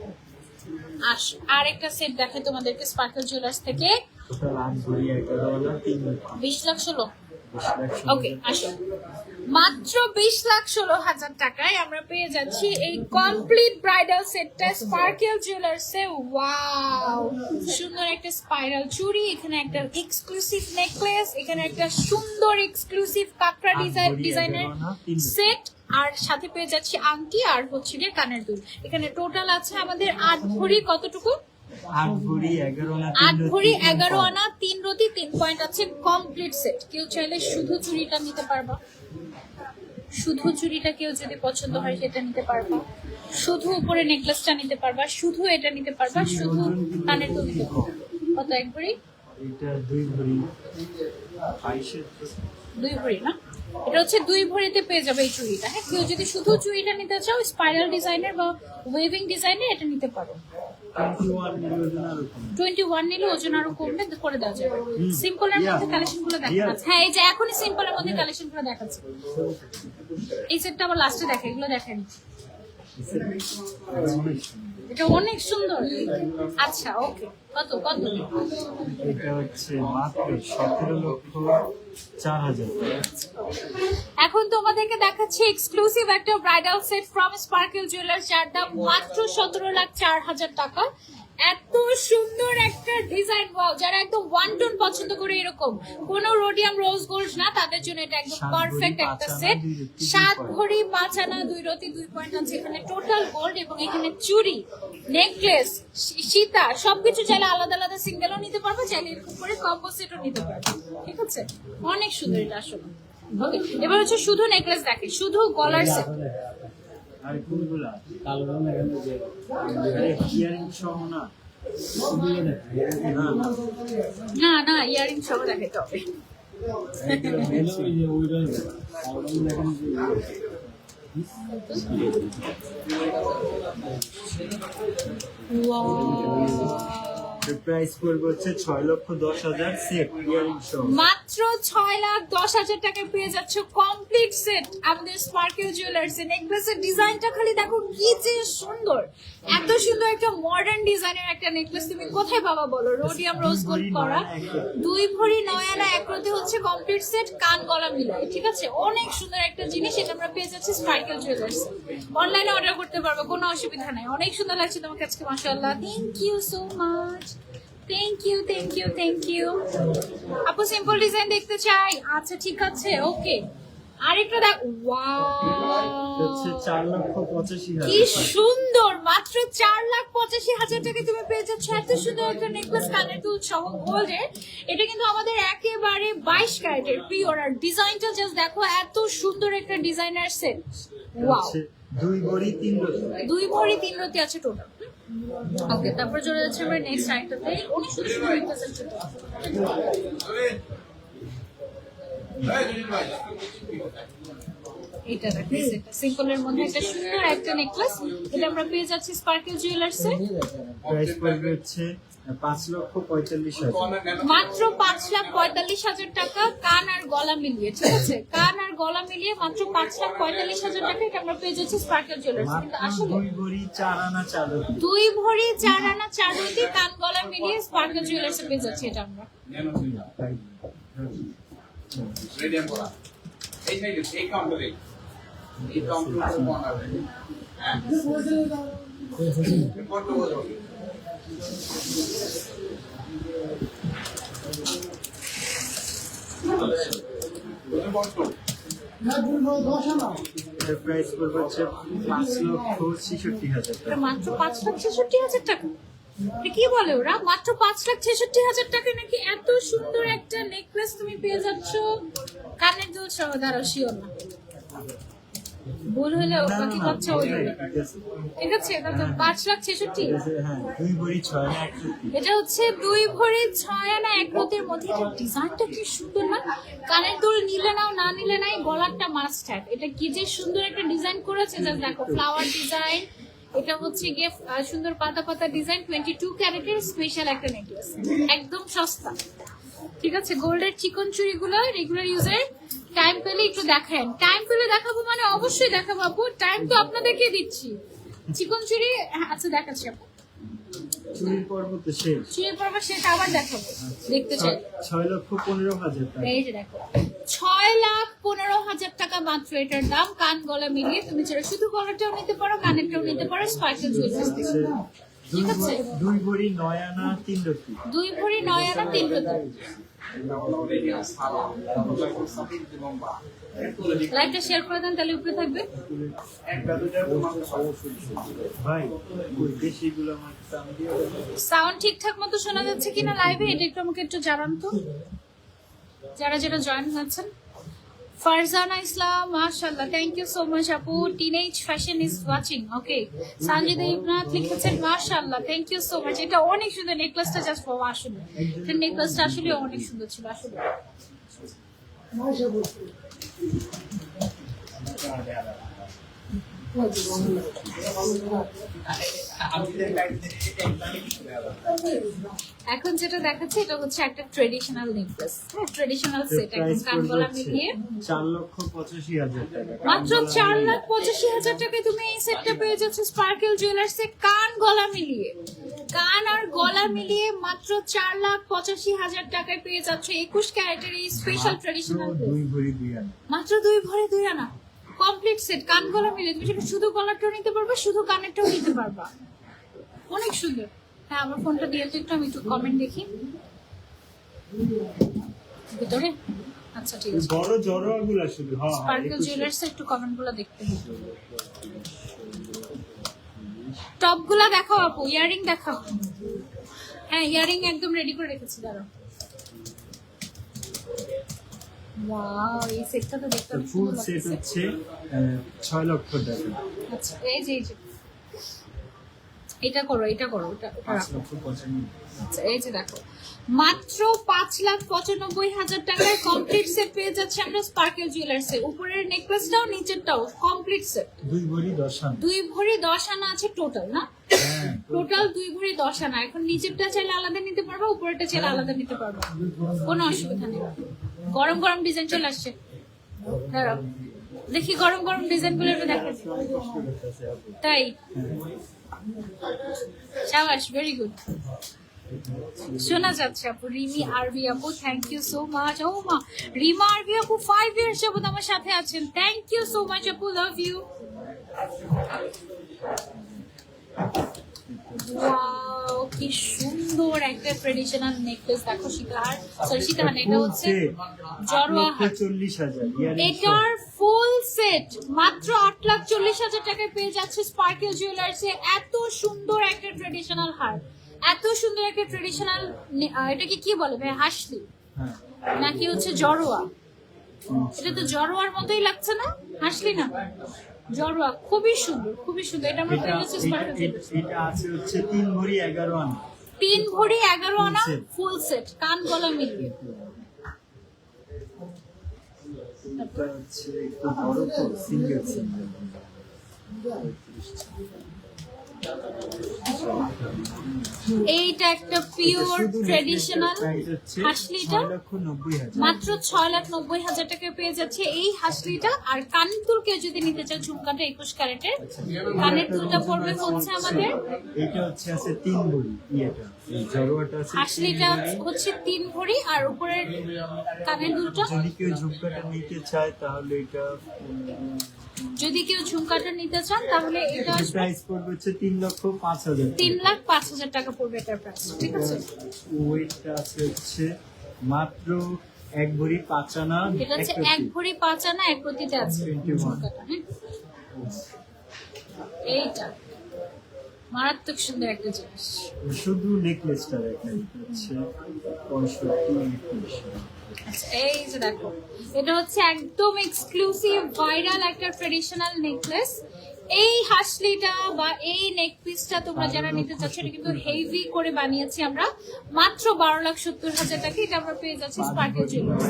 আর একটা সেট দেখে তোমাদেরকে স্পার্কেল জুয়েলার্স থেকে, টোটাল 8 ভরি 11 আনা 3 ভরি। 20,16,000। 20,16,000। ওকে, আসো, মাত্র 20,16,000 টাকায় আমরা পেয়ে যাচ্ছি এই কমপ্লিট ব্রাইডাল সেটটা স্পার্কেল জুয়েলার্সে। ওয়াও, সুন্দর একটা স্পাইরাল চুড়ি, এখানে একটা এক্সক্লুসিভ নেকলেস, এখানে একটা সুন্দর এক্সক্লুসিভ কাকড়া ডিজাইনের সেট, আর সাথে পেয়ে যাচ্ছি আংটি আর হচ্ছে কানের দুল। এখানে টোটাল আছে আমাদের 8 ভরি কতটুকু? 8 ভরি 11 আনা 8 ভরি 11 আনা 3 রতি 3 পয়েন্ট আছে কমপ্লিট সেট। কেউ চাইলে শুধু চুড়িটা নিতে পারবা, শুধু চুড়িটা কেউ যদি পছন্দ হয় সেটা নিতে পারবা, শুধু উপরে নেকলেসটা নিতে পারবা, শুধু এটা নিতে পারবা, শুধু কানের দুল নিতে পারবা। কত এক ভরি? এটা 2 ভরি 22 2 ভরি না, এটা হচ্ছে 2 ভরিতে পেয়ে যাবে এই চুড়িটা। হ্যাঁ, কেউ যদি শুধু চুড়িটা নিতে চাও স্পাইরাল ডিজাইনের বা ওয়েভিং ডিজাইনের এটা নিতে পারো। 21 নিলে ওজন আরো কমবে, করে দেওয়া যাবে। সিম্পলের মধ্যে কালেকশন গুলো দেখাচ্ছে। হ্যাঁ, এই যে এখনই সিম্পলের মধ্যে কালেকশন গুলো দেখাচ্ছে। এই সেটটা আবার লাস্টে দেখে, এগুলো দেখেন। এটা অনেক সুন্দর। আচ্ছা, ওকে, কত কত? এটা হচ্ছে মাত্র 17,04,000 টাকা। এখন তোমাদেরকে দেখাচ্ছি এক্সক্লুসিভ একটা bridal set from Sparkle jewellers, যার দাম মাত্র 17,04,000 টাকা। এত সুন্দর একটা ডিজাইন, ওয়াও! যারা একদম ওয়ান টোন পছন্দ করে, এরকম কোনো রোডিয়াম রোজ গোল্ড না, তাদের জন্য এটা একদম পারফেক্ট একটা সেট। 7 ভরি 5 আনা 2 রতি 2 পয়েন্ট আছে এখানে টোটাল গোল্ড, এবং এখানে চুড়ি, নেকলেস, সীতা সবকিছু চাইলে আলাদা আলাদা সিঙ্গেলও নিতে পারবে, চাইলে এরকম করে কম্বো সেটও নিতে পারবে। ঠিক আছে, অনেক সুন্দর এটা আসলে। ওকে, এবার হচ্ছে শুধু নেকলেস দেখে, শুধু গলার সেট। আর কোনগুলা কালো রঙের যে ইয়ারিং সহ না, না না, ইয়ারিং সহ দেখাতে হবে। প্রাইস পড়বে হচ্ছে 6,10,000 সেট ইয়ারিং সহ। মাত্র 6,10,000 টাকায় পেয়ে যাচ্ছ কমপ্লিট সেট আমাদের স্পার্কেল জুয়েলার্স এর। নেকলেসের ডিজাইনটা খালি দেখো কি যে সুন্দর, এত সুন্দর একটা মডার্ন ডিজাইনের একটা নেকলেস তুমি কোথায় পাবা বলো? রোডিয়াম রোজ গোল্ড করা, 2 ভরি 9 আনা 1 রতি হচ্ছে কমপ্লিট সেট, কান গলা মিলাই। ঠিক আছে, অনেক সুন্দর একটা জিনিস, এটা আমরা পেয়ে যাচ্ছি স্পার্কেল জুয়েলার্স। অনলাইনে অর্ডার করতে পারবো, কোনো অসুবিধা নাই। অনেক সুন্দর লাগছে তোমাকে আজকে, মাশাআল্লাহ। Thank you so much, thank you thank you thank you. আপু সিম্পল ডিজাইন দেখতে চাই, আচ্ছা ঠিক আছে, ওকে। আরেকটা দেখ, হচ্ছে ওয়াও 4,85,000 কি সুন্দর, মাত্র 4,85,000 টাকা তুমি পেয়ে যাচ্ছ এত সুন্দর একটা নেকলেস, কানের দুল সহ গোল্ডের। এটা কিন্তু আমাদের একেবারে 22 ক্যারেটের পিওর, আর ডিজাইনটা জাস্ট দেখো, এত সুন্দর একটা ডিজাইনার সেট। ওয়াও, 2 ভরি 3 রতি। 2 ভরি 3 রতি আছে টোটাল। ওকে, তারপর চলে যাচ্ছে আমরা নেক্সট আইটেমে। অনেক সুন্দর সুন্দর নেকলেস আছে। এটা দেখো, এটা সিম্পলের মধ্যে একটা সুন্দর একটা নেকলেস, এটা আমরা পেয়ে যাচ্ছি স্পার্কেল জুয়েলার্সে। প্রাইস পড়বে হচ্ছে 5,45,000। মাত্র 5,45,000 টাকা, কান আর গলা মিলিয়ে। ঠিক আছে, কান আর গলা মিলিয়ে মাত্র 5,45,000 টাকা, এটা আমরা পেয়ে যাচ্ছি স্পার্কেল জুয়েলার্স। কিন্তু আসলে 2 ভরি 4 আনা 4 রতি। 2 ভরি 4 আনা 4 রতি, কান গলা মিলিয়ে স্পার্কেল জুয়েলার্সে পেয়ে যাচ্ছি এটা আমরা। রেডিয়াম করা এই সাইডে এই কাউন্টারে এই কাউন্টারে কোন আছে হ্যাঁ কত বড় এর প্রাইস পড়বে হচ্ছে 5,66,000 টাকা। মাত্র 5,66,000 টাকা। এটা কি বলে ওরা, মাত্র 5,66,000 টাকা নাকি এত সুন্দর একটা নেকলেস তুমি পেয়ে যাচ্ছ কানের দুল সহ? দাঁড়াও, শিওর না, ভুল হলে বাকি কথা ওই ঠিক আছে। এটা তো 5,66,000। হ্যাঁ 2 ভরি 6 আনা 1 রতি। এটা হচ্ছে 2 ভরি 6 আনা 1 রতির মধ্যে। এটা ডিজাইনটা কি সুন্দর না, কানের দুল নিলে নাও না নিলে নাই, গলারটা মাস্ট হ্যাভ। এটা কি যে সুন্দর একটা ডিজাইন করেছে, জাস্ট দেখো, ফ্লাওয়ার ডিজাইন। এটা হচ্ছে গিয়ে সুন্দর পাতা পাতা ডিজাইন, 22 ক্যারেটের স্পেশাল একটা নেকলেস, একদম সস্তা। ঠিক আছে, গোল্ডের চিকন চুড়িগুলো রেগুলার ইউজের। টাইম পেলে একটু দেখেন, টাইম পেলে দেখাবো মানে অবশ্যই দেখাবো আপু, টাইম তো আপনাদেরকে দিচ্ছি। চিকন চুড়ি, আচ্ছা দেখাচ্ছি আপু, চুরির পর্ব তো শেষ। চুড়ির পর্ব সেটা আবার দেখাবো, দেখতে চাই। 6,15,000 টাকা। এই যে দেখো, 6,15,000 টাকা মাত্র এটার দাম, কান গলা মিলিয়ে। তুমি চাইলে শুধু গলাটাও নিতে পারো, কানেরটাও নিতে পারো স্পার্কেল জুয়েলার্স থেকে। ঠিক আছে, 2 ভরি 9 আনা 3 রতি। 2 ভরি 9 আনা 3 রতি। লাইভটা শেয়ার করে দেন, তাহলে উপরে থাকবে। ভাই ওই দেশিগুলো আমার দাম দিয়ে সাউন্ড ঠিকঠাক মতো শোনা যাচ্ছে কিনা লাইভে, এটা একটু আমাকে একটু জানান তো, যারা যারা জয়েন হয়েছেন। ফারজানা ইসলাম, মাশাআল্লাহ, থ্যাংক ইউ সো মাচ আপু। টিনেজ ফ্যাশন ইজ ওয়াচিং, ওকে। সঞ্জিদা ইবনাথ লিখেছেন মাশাআল্লাহ, থ্যাংক ইউ সো মাচ। এটা অনেক সুন্দর নেকলেসটা, জাস্ট ফর আসলে এটা নেকলেসটা আসলে অনেক সুন্দর ছিল আসলে। এখন যেটা দেখাচ্ছে এটা হচ্ছে একটা ট্রেডিশনাল নেকলেস, ট্রেডিশনাল সেট, একদম কান গলা মিলিয়ে 4,85,000 টাকা। মাত্র 4,85,000 টাকায় তুমি এই সেটটা পেয়ে যাচ্ছ স্পার্কেল জুয়েলার্সে, কান গলা মিলিয়ে, কান আর গলা মিলিয়ে মাত্র 4,85,000 টাকায় পেয়ে যাচ্ছ 21 ক্যারেটের এই স্পেশাল ট্রেডিশনাল। 2 ভরি 2 আনা। মাত্র 2 ভরি 2 আনা কমপ্লিট সেট, কান গলা মিলিয়ে। তুমি সেটা শুধু গলাটাও নিতে পারবে, শুধু কানেরটাও নিতে পারবা। অনেক সুন্দর। হ্যাঁ, আমার ফোনটা দিয়ে তো একটু, আমি একটু কমেন্ট দেখি ভিতরে। আচ্ছা ঠিক আছে, বড় জড়োয়াগুলো শুধু। হ্যাঁ স্পার্কেল জুয়েলার্স একটু কমেন্ট গুলো দেখতে হবে। টপ গুলা দেখাও আপু, ইয়ারিং দেখাও। হ্যাঁ, ইয়ারিং একদম রেডি করে রেখেছি, দাঁড়াও। ওয়াও, এই সেটটা তো দেখতে খুব ফুল সুন্দর সেট লাগছে। হচ্ছে 6 লক্ষ টাকা। আচ্ছা, এই যে এটা করো, এটা করো, ওটা 5 রাখো। লক্ষ 95। আচ্ছা, এই যে দেখো, মাত্র 5,95,000 টাকায় কমপ্লিট সেট পেয়ে যাচ্ছে আমরা স্পার্কেল জুয়েলার্সে। উপরের নেকলেসটাও নিচেরটাও কমপ্লিট সেট। 2 ভরি 10 আনা। 2 ভরি 10 আনা আছে টোটাল, না? হ্যাঁ, টোটাল 2 ভরি 10 আনা। এখন নিচেরটা চাইলে আলাদা নিতে পারবা, উপরেরটা চাইলে আলাদা নিতে পারবা, কোনো অসুবিধা নেই। গরম গরম ডিজাইন চলে আসছে, দাঁড়াও দেখি গরম গরম ডিজাইন গুলো একটু দেখা যায়। তাই, শাবাশ, ভেরি গুড। শোনা যাচ্ছে আপু। রিমি আরবি আপু, থ্যাংক ইউ সো মাচ। ও মা, রিমা আরবি আপু 5 ইয়ার্স যাবত আমার সাথে আছেন, থ্যাংক ইউ সো মাচ আপু, লাভ ইউ। ওয়াও, কি সুন্দর একটা ট্রেডিশনাল নেকলেস। দেখো সীতাহার, সরি সীতাহার না, এটা হচ্ছে জড়োয়া হার। 40,000 এটার ফুল সেট মাত্র 8,40,000 টাকায় পেয়ে যাচ্ছে স্পার্কেল জুয়েলার্সে। এত সুন্দর একটা ট্রেডিশনাল হার, এত সুন্দর একটা ট্রেডিশনাল, এটাকে কি বলে ভাই, হাসলি হ্যাঁ, নাকি হচ্ছে জড়োয়া? এটা তো জড়োয়ার মতোই লাগছে না, হাসলি না, জড়োয়া। খুবই সুন্দর, খুবই সুন্দর। এটা আমরা পেয়ে যাচ্ছি স্পার্কেল জুয়েলার্স। এটা আছে হচ্ছে 3 ভরি 11 আনা। 3 ভরি 11 আনা ফুল সেট, কান গলা মিলিয়ে। এটা হচ্ছে একটু বড় তো, সিঙ্গেল সিঙ্গেল। এইটা একটা পিওর ট্রেডিশনাল হাসলিটা, 6,90,000। মাত্র 6,90,000 টাকায় পেয়ে যাচ্ছে এই হাসলিটা। আর কানের দুল কেউ যদি নিতে চায়, ঝুমকাটা 21 ক্যারেটের কানের দুলটা পড়বে হচ্ছে আমাদের। এটা হচ্ছে আছে 3 ভরি, এটা এই জড়োয়াটা আছে। হাসলিটা হচ্ছে 3 ভরি, আর উপরের কানের দুলটা, যদি কেউ ঝুমকাটা নিতে চায় তাহলে এটা যদি কেউ ঝুমকাটা নিতে চান তাহলে এটা প্রাইস পড়বে হচ্ছে 3,05,000। 3,05,000 টাকা পড়বে এটার প্রাইস, ঠিক আছে? ওয়েটটা আছে হচ্ছে মাত্র 1 ভরি 5 আনা। এটা হচ্ছে 1 ভরি 5 আনা, 1 প্রতিতে আছে 21। ঝুমকাটা। হ্যাঁ, এইটা মারাত্মক সুন্দর একটা জিনিস। শুধু নেকলেসটা দেখেন, এটা হচ্ছে 65। আচ্ছা, এই যে দেখো, এটা হচ্ছে একদম এক্সক্লুসিভ ভাইরাল একটা ট্রেডিশনাল নেকলেস। এই হাসলিটা বা এই নেক পিসটা তোমরা যারা নিতে চাচ্ছ, এটা কিন্তু হেভি করে বানিয়েছি আমরা, মাত্র 12,70,000 টাকা। এটা আমরা পেয়ে যাচ্ছি স্পার্কেল জুয়েলার্স।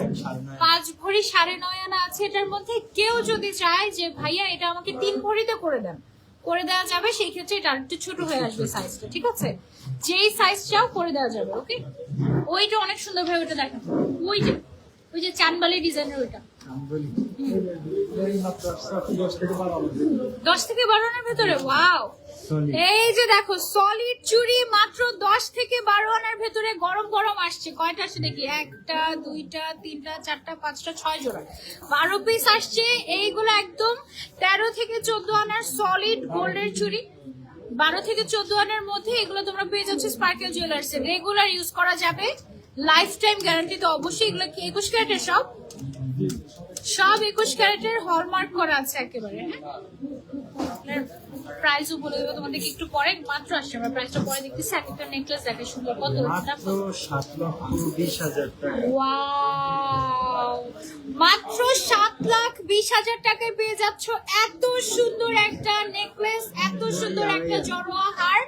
5 ভরি 9.5 আনা আছে এটার মধ্যে। কেউ যদি চায় যে ভাইয়া এটা আমাকে 3 ভরিতে করে দেন, করে দেওয়া যাবে। সেই ক্ষেত্রে এটা আরেকটু ছোট হয়ে আসবে সাইজটা, ঠিক আছে? যেই সাইজ চাও করে দেওয়া যাবে, ওকে? ওইটা অনেক সুন্দর ভাবে ওটা দেখেন, ওই যে চানবালি ডিজাইনের ওইটা 10 থেকে 12 আনার ভেতরে। ওয়াও, এই যে দেখো সলিড চুড়ি মাত্র 10 থেকে 12 আনার ভেতরে গরম গরম আসছে। কয়টা আসছে দেখি, 1টা 2টা 3টা 4টা 5টা 6 জোড়া, 12 পিস আসছে। এইগুলো একদম 13 থেকে 14 আনার সলিড গোল্ডের চুড়ি, 12 থেকে 14 আনার মধ্যে এগুলো তোমরা পেয়ে যাচ্ছ স্পার্কেল জুয়েলার্স এর। রেগুলার ইউজ করা যাবে, লাইফ টাইম গ্যারান্টি। তো অবশ্যই এগুলো কি 21 ক্যারেটের সব? সব 21 ক্যারেটের হলমার্ক করা আছে একেবারে। হ্যাঁ, প্রাইসও বলে দেবো তোমাদেরকে একটু পরে। মাত্র আসছে, আমরা প্রাইসটা পরে দেখতেছি। একটা নেকলেস দেখে সুন্দর, কত? মাত্র 7,20,000 টাকা। ওয়াও, মাত্র 7,20,000 টাকায় পেয়ে যাচ্ছ এত সুন্দর একটা নেকলেস, এত সুন্দর একটা জড়োয়া হার,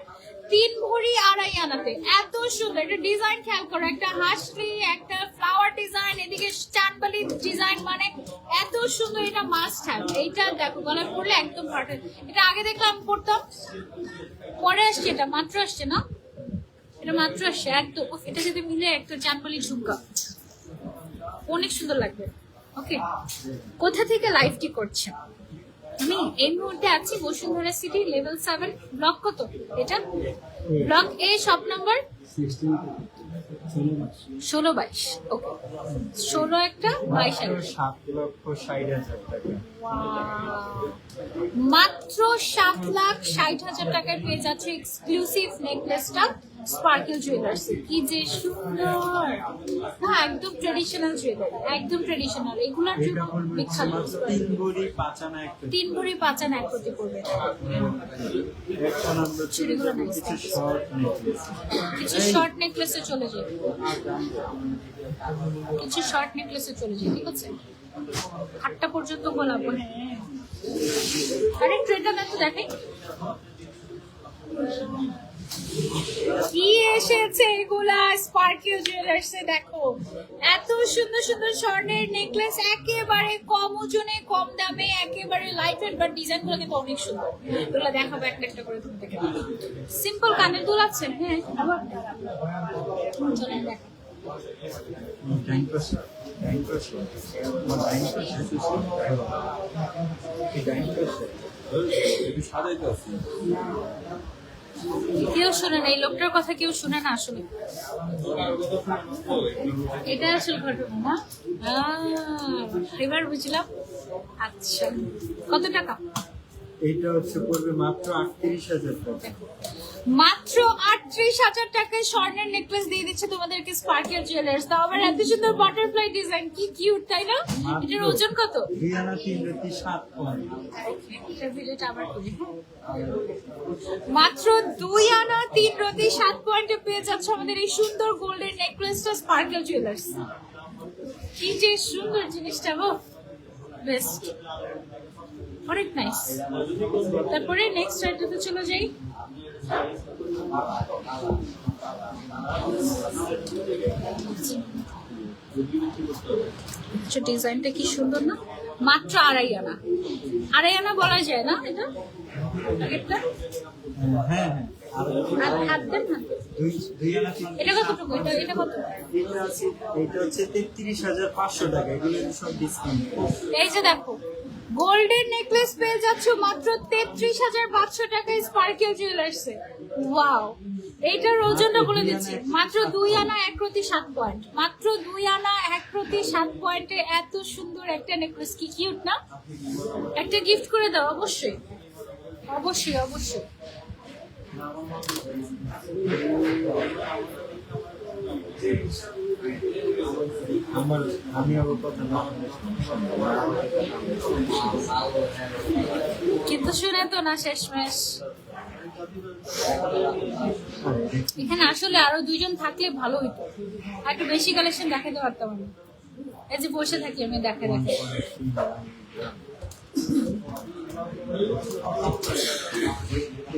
3 ভরি 2.5 আনাতে। এত সুন্দর একটা ডিজাইন, খেয়াল করো, একটা হাসলি, একটা ফ্লাওয়ার ডিজাইন, এদিকে চাঁদবালি ডিজাইন, মানে এত সুন্দর। এটা মাস্ট হ্যাভ। এইটা দেখো গলায় পরলে একদম পারফেক্ট। এটা আগে দেখলাম পরতাম, পরে আসছে, এটা মাত্র আসছে না, এটা মাত্র আসছে একদম। এটা যদি মিলে একটা চাঁদবালি ঝুমকা, অনেক সুন্দর লাগবে। ওকে, কোথা থেকে লাইভটি করছে? আমি এই মুহূর্তে আছি বসুন্ধরা সিটি, লেভেল 7, ব্লক কত এটা? ব্লক এ, শপ নাম্বার 16/22। ওকে, 16 একটা 22 একটা। 7,60,000 টাকা। মাত্র 7,60,000 টাকায় পেয়ে যাচ্ছে এক্সক্লুসিভ নেকলেসটা স্পার্কেল জুয়েলার্স। কি যে সুন্দর! হ্যাঁ, একদম ট্রেডিশনাল জুয়েলারি, একদম ট্রেডিশনাল। এগুলোর জন্য বিখ্যাত। 3 ভরি 5 আনা একটা। 3 ভরি 5 আনা 1 প্রতি পড়বে। এখন আমরা চলে যাবো কিছু শর্ট নেকলেস। কিছু শর্ট নেকলেসে চলে যাই, কিছু শর্ট নেকলেসে চলে যাই, ঠিক আছে? 8টা পর্যন্ত গোলাবো। হ্যাঁ, আরে ট্রেনটা না তো দেখে কি এসেছে এগুলা স্পার্কেল জুয়েলার্সে। দেখো এত সুন্দর সুন্দর স্বর্ণের নেকলেস, একেবারে কম ওজনে, কম দামে, একেবারে লাইট ওয়েট, বাট ডিজাইন গুলো কিন্তু অনেক সুন্দর। এগুলো দেখাবো একটা একটা করে তোমাদেরকে। সিম্পল কানের দুল আছে। হ্যাঁ, আবার চলেন দেখো। কেউ শোনে না, এই লোকটার কথা কেউ শোনে না আসলে। এটা আসল ঘটনা না? এবার বুঝলাম। আচ্ছা, কত টাকা? এইটা হচ্ছে পড়বে মাত্র 38,000 টাকা। মাত্র 38,000 টাকায় স্বর্ণের নেকলেস দিয়ে দিচ্ছে তোমাদেরকে স্পার্কেল জুয়েলার্স। তাও আবার এত সুন্দর বাটারফ্লাই ডিজাইন, কি কিউট, তাই না? এটার ওজন কত? 2 আনা 3 রতি 7 পয়েন্ট। এটা ভিডিওটা আবার করি। মাত্র 2 আনা 3 রতি 7 পয়েন্টে পেয়ে যাচ্ছে আমাদের এই সুন্দর গোল্ডেন নেকলেসটা স্পার্কেল জুয়েলার্স। কি যে সুন্দর জিনিসটা, গো বেস্ট, অনেক নাইস। তারপরে নেক্সট আইটেমে চলে যাই। আচ্ছা, ডিজাইনটা কি সুন্দর না? মাত্র 2.5 আনা, 2.5 আনা বলা যায় না এটা? আগেরটা হ্যাঁ, আর হাত দেন না। 2 আনা 3। এটা কতটুকু? এটা কত? এটা হচ্ছে 33,500 টাকা। এগুলো সব ডিসকাউন্ট। এই যে দেখো, গোল্ডেন নেকলেস পেয়ে যাচ্ছ মাত্র 33,500 টাকায় স্পার্কেল জুয়েলার্সে। ওয়াও, এইটার ওজনটা বলে দিচ্ছি, মাত্র 2 আনা 1 প্রতি 7 পয়েন্ট। মাত্র 2 আনা 1 প্রতি 7 পয়েন্টে এত সুন্দর একটা নেকলেস, কি কিউট না? একটা গিফট করে দাও, অবশ্যই অবশ্যই অবশ্যই। আমি আবার কথা না কিন্তু শুনে তো না শেষমেশ। এখানে আসলে আরো 2 জন থাকলে ভালো হইতো, আর একটু বেশি কালেকশন দেখাতে পারতাম আমি। এই যে বসে থাকি আমি, দেখে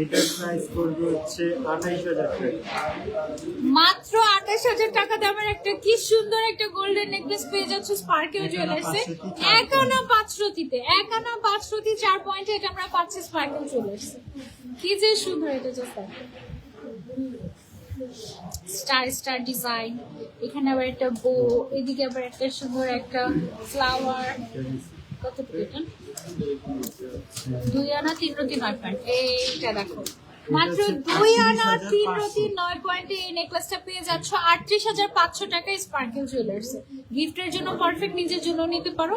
এটার প্রাইস পড়বে হচ্ছে 28,000 টাকা। মাত্র 28,000 টাকা দামের একটা কি সুন্দর একটা গোল্ডেন নেকলেস পেয়ে যাচ্ছে স্পার্কেল জুয়েলার্সে। 1 আনা 5 রতিতে, 1 আনা 5 রতি 4 পয়েন্টে এটা আমরা পাচ্ছি স্পার্কেল জুয়েলার্সে। কি যে সুন্দর, এটা জাস্ট স্টার স্টার ডিজাইন। এখানে আবার একটা বো, এদিকে আবার একটা সুন্দর একটা ফ্লাওয়ার। কতটুকু এটা? 2 আনা 3 রতি 9 পয়েন্ট। এইটা দেখো, মাত্র 2 আনা 3 রতি 9 পয়েন্টে এই নেকলেসটা পেয়ে যাচ্ছ 38,500 টাকায় স্পার্কেল জুয়েলার্সে। গিফটের জন্য পারফেক্ট, নিজের জন্য নিতে পারো।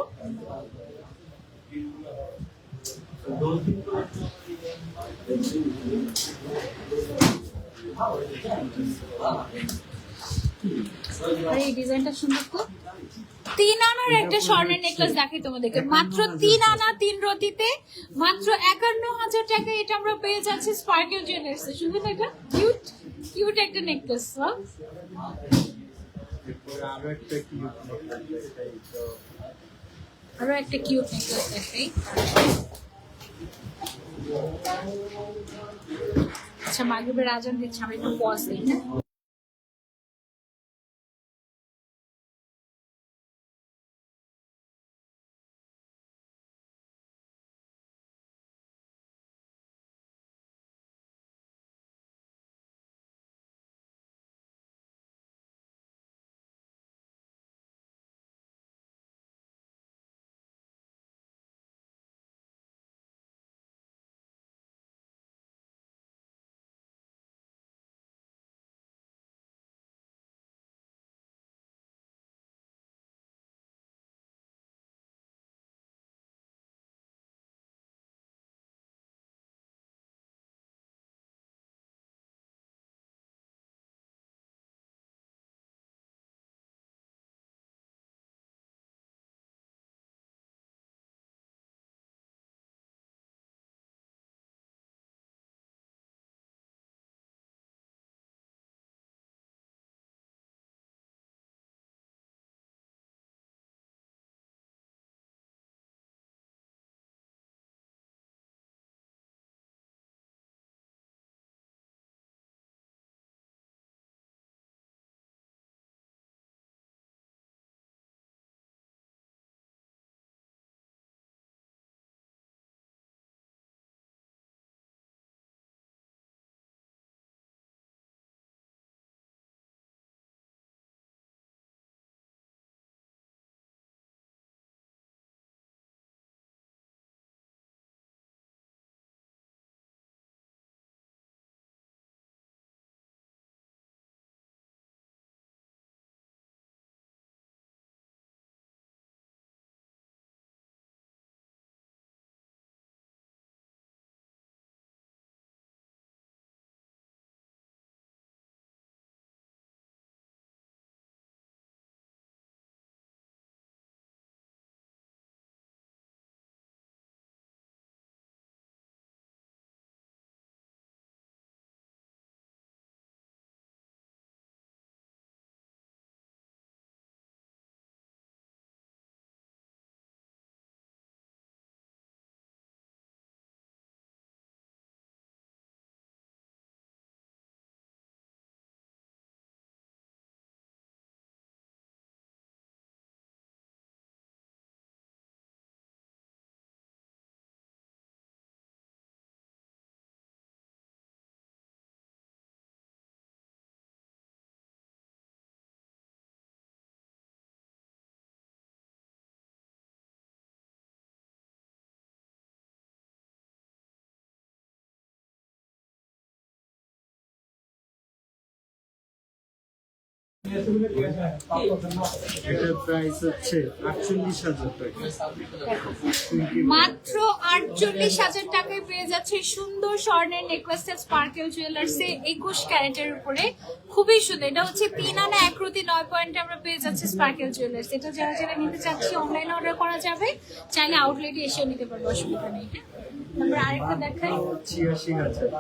আর এই ডিজাইনটা সুন্দর তো। 3 আনার একটা স্বর্ণের নেকলেস দেখাই তোমাদেরকে, মাত্র 3 আনা 3 রতিতে, মাত্র 51,000 টাকা। এটা আমরা পেয়ে যাচ্ছি স্পার্কেল জুয়েলার্সে। সুন্দর না এটা? কিউট কিউট একটা নেকলেস। আরো একটা কিউট নেকলেস দেখাই। আচ্ছা, মাগরিবের আজান দিচ্ছে, আমি একটু পজ দিই। এটার প্রাইস হচ্ছে 48,000 টাকা। মাত্র 48,000 টাকায় পেয়ে যাচ্ছে সুন্দর স্বর্ণের নেকলেস সেট স্পার্কেল জুয়েলার্সে 21 ক্যারেটের উপরে। খুবই সুন্দর। এটা হচ্ছে 3 আনা 1 রতি 9 পয়েন্টে আমরা পেয়ে যাচ্ছি স্পার্কেল জুয়েলার্স। এটা যারা যারা নিতে চাচ্ছি অনলাইনে অর্ডার করা যাবে, চাইলে আউটলেটে এসেও নিতে পারবো, অসুবিধা নেই। তারপর আরেকটা দেখাই, 86,000 টাকা।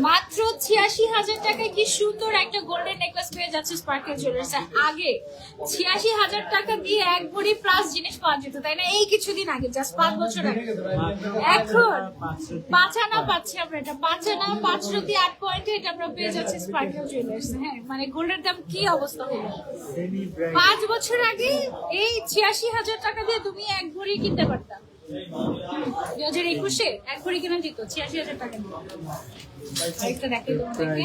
মাত্র 86,000 টাকায় কি সুন্দর একটা গোল্ডেন নেকলেস পেয়ে যাচ্ছে স্পার্কেল জুয়েলার্স। আগে 86,000 টাকা দিয়ে 1 ভরি প্লাস জিনিস পাওয়া যেত, তাই না? এই কিছুদিন আগে, জাস্ট 5 বছর আগে। এখন 5 আনা পাচ্ছি আমরা। এটা 5 আনা 5 রতি 8 পয়েন্টে এটা আমরা পেয়ে যাচ্ছি স্পার্কেল জুয়েলার্স। হ্যাঁ, মানে গোল্ডের দাম কি অবস্থা হলো। 5 বছর আগে এই 86,000 টাকা দিয়ে তুমি 1 ভরি কিনতে পারতা। 2021-এ 1 ভরি কিনা যেত 86,000 টাকা দিয়ে। আরেকটা দেখাই তোমাদেরকে,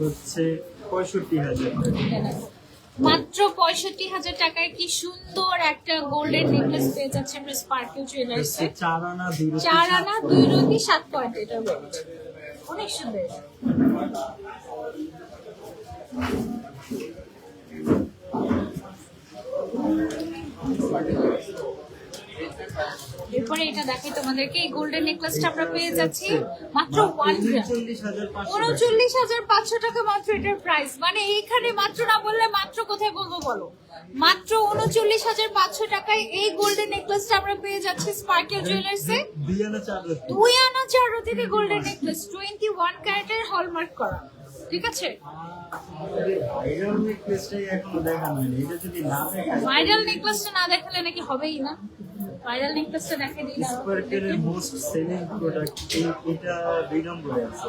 হচ্ছে 65,000 টাকা। মাত্র 65,000 টাকায় কি সুন্দর একটা গোল্ডেন নেকলেস পেয়ে যাচ্ছে আমরা স্পার্কেল জুয়েলার্সে। 4 আনা 4 আনা 2 রতি 7 পয়েন্ট এটা ওয়েট। অনেক সুন্দর। এরপরে এটা দেখাই তোমাদেরকে, এই গোল্ডেন নেকলেসটা আমরা পেয়ে যাচ্ছি মাত্র 1 গ্রাম 39,500 টাকা মাত্র এটার প্রাইস। মানে এইখানে মাত্র না বললে মাত্র কোথায় বলবো বলো, মাত্র 39,500 টাকায় এই গোল্ডেন নেকলেসটা আমরা পেয়ে যাচ্ছি স্পার্কেল জুয়েলার্সে। 2 আনা 4 রতিতে গোল্ডেন নেকলেস 21 ক্যারেটের হলমার্ক করা, ঠিক আছে? ভাইরাল নেকলেসটাই এখনো দেখানো হয়নি, এটা যদি না দেখায় ভাইরাল নেকলেসটা না দেখালে নাকি হবেই না। ভাইরাল নেকলেসটা দেখাই দিই না। স্পার্কেলের মোস্ট সেলিং প্রোডাক্ট এটা 2 নম্বরে আছে।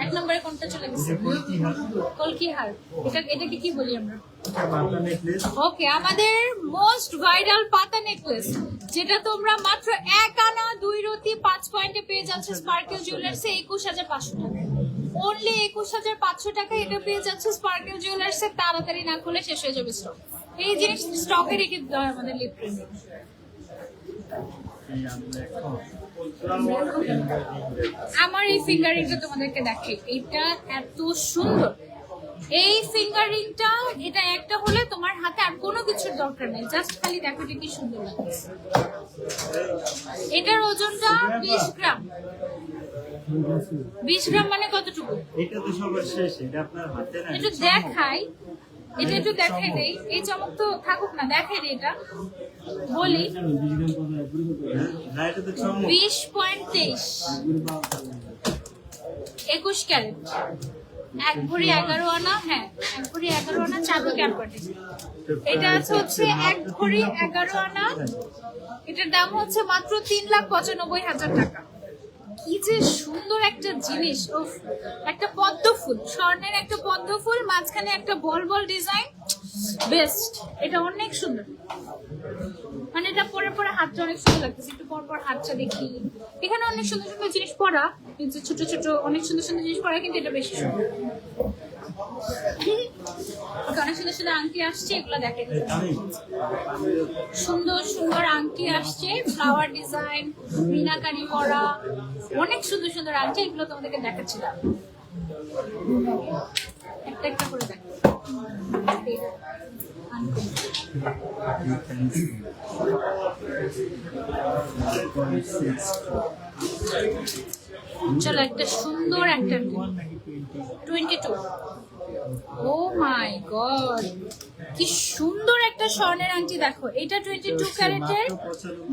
1 নম্বরে কোনটা চলে গেছে? কলকি হার। এটাকে কি বলি আমরা? পাতা নেকলেস। ওকে, আমাদের মোস্ট ভাইরাল পাতা নেকলেস, যেটা তোমরা মাত্র 1 আনা 2 রতি 5 পয়েন্টে পেয়ে যাচ্ছে স্পার্কেল জুয়েলার্সে 21,500 টাকা। অনলি 21,500 টাকা এটা পেয়ে যাচ্ছে স্পার্কেল জুয়েলার্সে। তাড়াতাড়ি না খুলে শেষ হয়ে যাবে স্টক। এই জিনিস স্টকে রেখে দিতে হয় আমাদের লিপ ট্রেন্ডে। আমার এই ফিঙ্গার রিংটা তোমাদেরকে দেখাই, এটা এত সুন্দর। এই ফিঙ্গার রিংটা, এটা একটা হলে তোমার হাতে আর কোনো কিছুর দরকার নেই, জাস্ট খালি দেখো এটা কি সুন্দর লাগছে। এটার ওজনটা 20 গ্রাম। 20 গ্রাম মানে কতটুকু? এটা তো সবার শেষ, এটা আপনার হাতে না। একটু দেখাই, এটা একটু দেখাই দেই। এই চমক তো থাকুক না, দেখাই দিই। এটা বলি না, এটা তো চমক। 20.23 21 ক্যারেট, 1 ভরি 11 আনা। হ্যাঁ, 1 ভরি 11 আনা 4 ক্যাম্পার্টে। এটা আছে হচ্ছে 1 ভরি 11 আনা। এটার দাম হচ্ছে মাত্র 3,95,000 টাকা। কি যে সুন্দর একটা জিনিস! উফ, একটা পদ্ম ফুল, স্বর্ণের একটা পদ্ম ফুল, মাঝখানে একটা বল বল ডিজাইন, বেস্ট। এটা অনেক সুন্দর, মানে এটা পরে পরে হাতটা অনেক সুন্দর লাগতেছে। একটু পর পর হাতটা দেখি, এখানে অনেক সুন্দর সুন্দর জিনিস পরা, কিন্তু ছোট ছোট অনেক সুন্দর সুন্দর জিনিস পরা, কিন্তু এটা বেশি সুন্দর। অনেক সুন্দর সুন্দর আংটি আসছে, এগুলো দেখে সুন্দর সুন্দর আংটি আসছে, ফ্লাওয়ার ডিজাইন, মিনাকারি করা, অনেক সুন্দর সুন্দর আংটি। এগুলো তোমাদেরকে দেখাচ্ছিলাম, একটা একটা করে দেখো। চলো একটা সুন্দর একটা 22। ও মাই গড, কি সুন্দর একটা স্বর্ণের আংটি দেখো। এটা 22 ক্যারেটের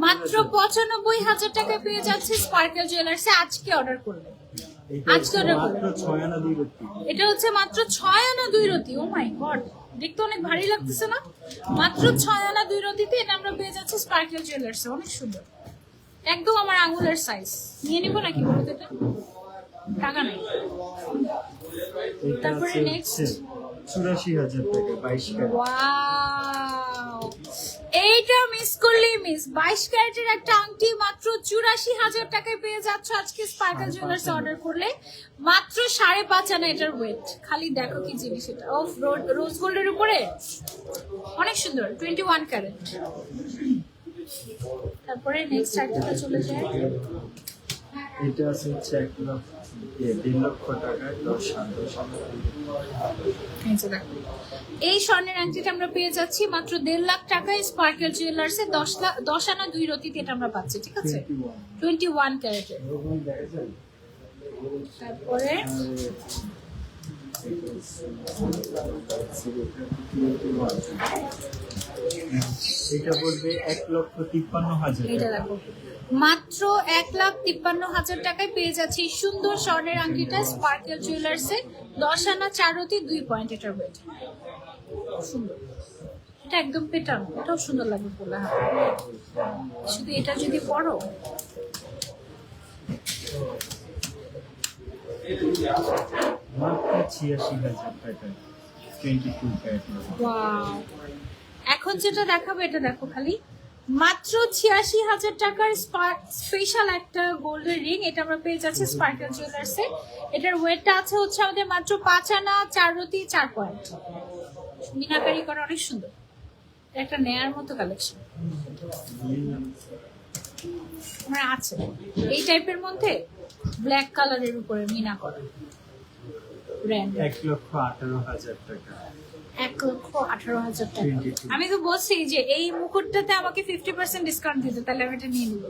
মাত্র 95,000 টাকায় পেয়ে যাচ্ছে স্পার্কেল জুয়েলার্সে। আজকে অর্ডার করলে, আজকে অর্ডার করলে এটা হচ্ছে মাত্র 6 আনা 2 রতি। ও মাই গড, দেখতে অনেক ভারী লাগতেছে না? মাত্র 6 আনা 2 রতিতে এটা আমরা পেয়ে যাচ্ছি স্পার্কেল জুয়েলার্সে। অনেক সুন্দর, একদম আমার আঙুলের সাইজ। নিয়ে নিবো নাকি বলো তো? এটা টাকা নাই। তারপরে নেক্সট 84,000 টাকা 22 ক্যারেট। ওয়াও, এইটা মিস করলেই মিস। 22 ক্যারেটের একটা আংটি মাত্র 84,000 টাকায় পেয়ে যাচ্ছ আজকে স্পার্কেল জুয়েলার্স অর্ডার করলে। মাত্র 5.5 আনা এটার ওয়েট। খালি দেখো কি জিনিস এটা, অফ রোজ গোল্ডের উপরে অনেক সুন্দর, 21 ক্যারেট। তারপরে নেক্সট আইটেমটা চলে যায়। এটা হচ্ছে 1 লক্ষ টাকা 10 এই স্বর্ণের আংটিটা আমরা পেয়ে যাচ্ছি মাত্র 1.5 লাখ টাকায় স্পার্কেল জুয়েলার্সে। 10 আনা 2 রতিতে এটা আমরা পাচ্ছি, ঠিক আছে? 21 ক্যারেটের। তারপরে এটা বলবে 1,53,000 এটা দেখো, মাত্র 1,53,000 টাকায় পেয়ে যাচ্ছি সুন্দর স্বর্ণের আংটিটা স্পার্কেল জুয়েলার্সে। 10 আনা 4 রতি 2 পয়েন্ট এটার ওয়েট। সুন্দর, এটা একদম পেটানো, এটাও সুন্দর লাগবে বলে। শুধু এটা যদি পরো, মাত্র 86,000 টাকা 22 ক্যারেট। ওয়াও, এখন যেটা দেখাবো এটা দেখো খালি, মাত্র 86,000 টাকার স্পেশাল একটা গোল্ডের রিং। এটা আমরা পেয়ে যাচ্ছি স্পার্কেল জুয়েলার্সে। এটার ওয়েটটা আছে হচ্ছে আমাদের মাত্র 5 আনা 4 রতি 4 পয়েন্ট। মিনাকারি করা, অনেক সুন্দর, একটা নেয়ার মতো কালেকশন আমার আছে। এই টাইপের মধ্যে ব্ল্যাক কালারের উপরে মিনা করা, 1,18,000 টাকা। 1,18,000 টাকা। 22 আমি তো বলছি যে এই মুকুটটাতে আমাকে 50% ডিসকাউন্ট দিতে, তাহলে আমি এটা নিয়ে নিব।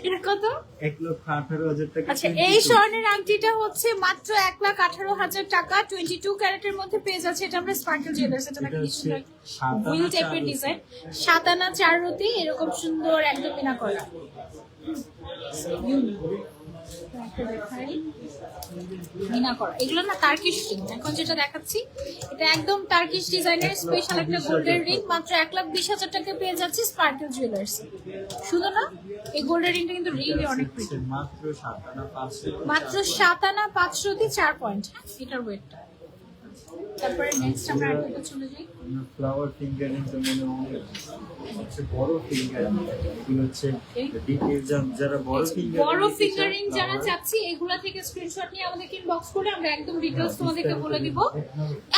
এটা কত? 1,18,000 টাকা। আচ্ছা, এই স্বর্ণের আংটিটা হচ্ছে মাত্র 1,18,000 টাকা, 22 ক্যারেটের মধ্যে পেয়ে যাচ্ছে। এটা আমরা স্পার্কেল জুয়েলার্স, এটা নাকি কি সুন্দর হুইল টাইপের ডিজাইন, 7 আনা 4 রতি, এরকম সুন্দর একদম মিনা করা। মিনা করা এগুলো না টার্কিশ রিং। এখন যেটা দেখাচ্ছি এটা একদম টার্কিশ ডিজাইনের স্পেশাল একটা গোল্ডের রিং, মাত্র 1,20,000 টাকা পেয়ে যাচ্ছে স্পার্কেল জুয়েলার্স। শুধু না, এই গোল্ডের রিংটা কিন্তু রিয়েলি অনেক প্রিটি। মাত্র 7 আনা 500। মাত্র 7 আনা 5 রতি 4 পয়েন্ট। এটার ওয়েটটা। তারপরে নেক্সট আমরা আরেকটা চলে যাই। ফ্লাওয়ার ফিঙ্গারিং তো মনে হয় হচ্ছে বড় ফিঙ্গারিং, এগুলো হচ্ছে ডিটেইল যারা বড় ফিঙ্গারিং যারা চাচ্ছি এগুলা থেকে স্ক্রিনশট নিয়ে আমাদেরকে ইনবক্স করে আমরা একদম ডিটেইলস তোমাদেরকে বলে দিব।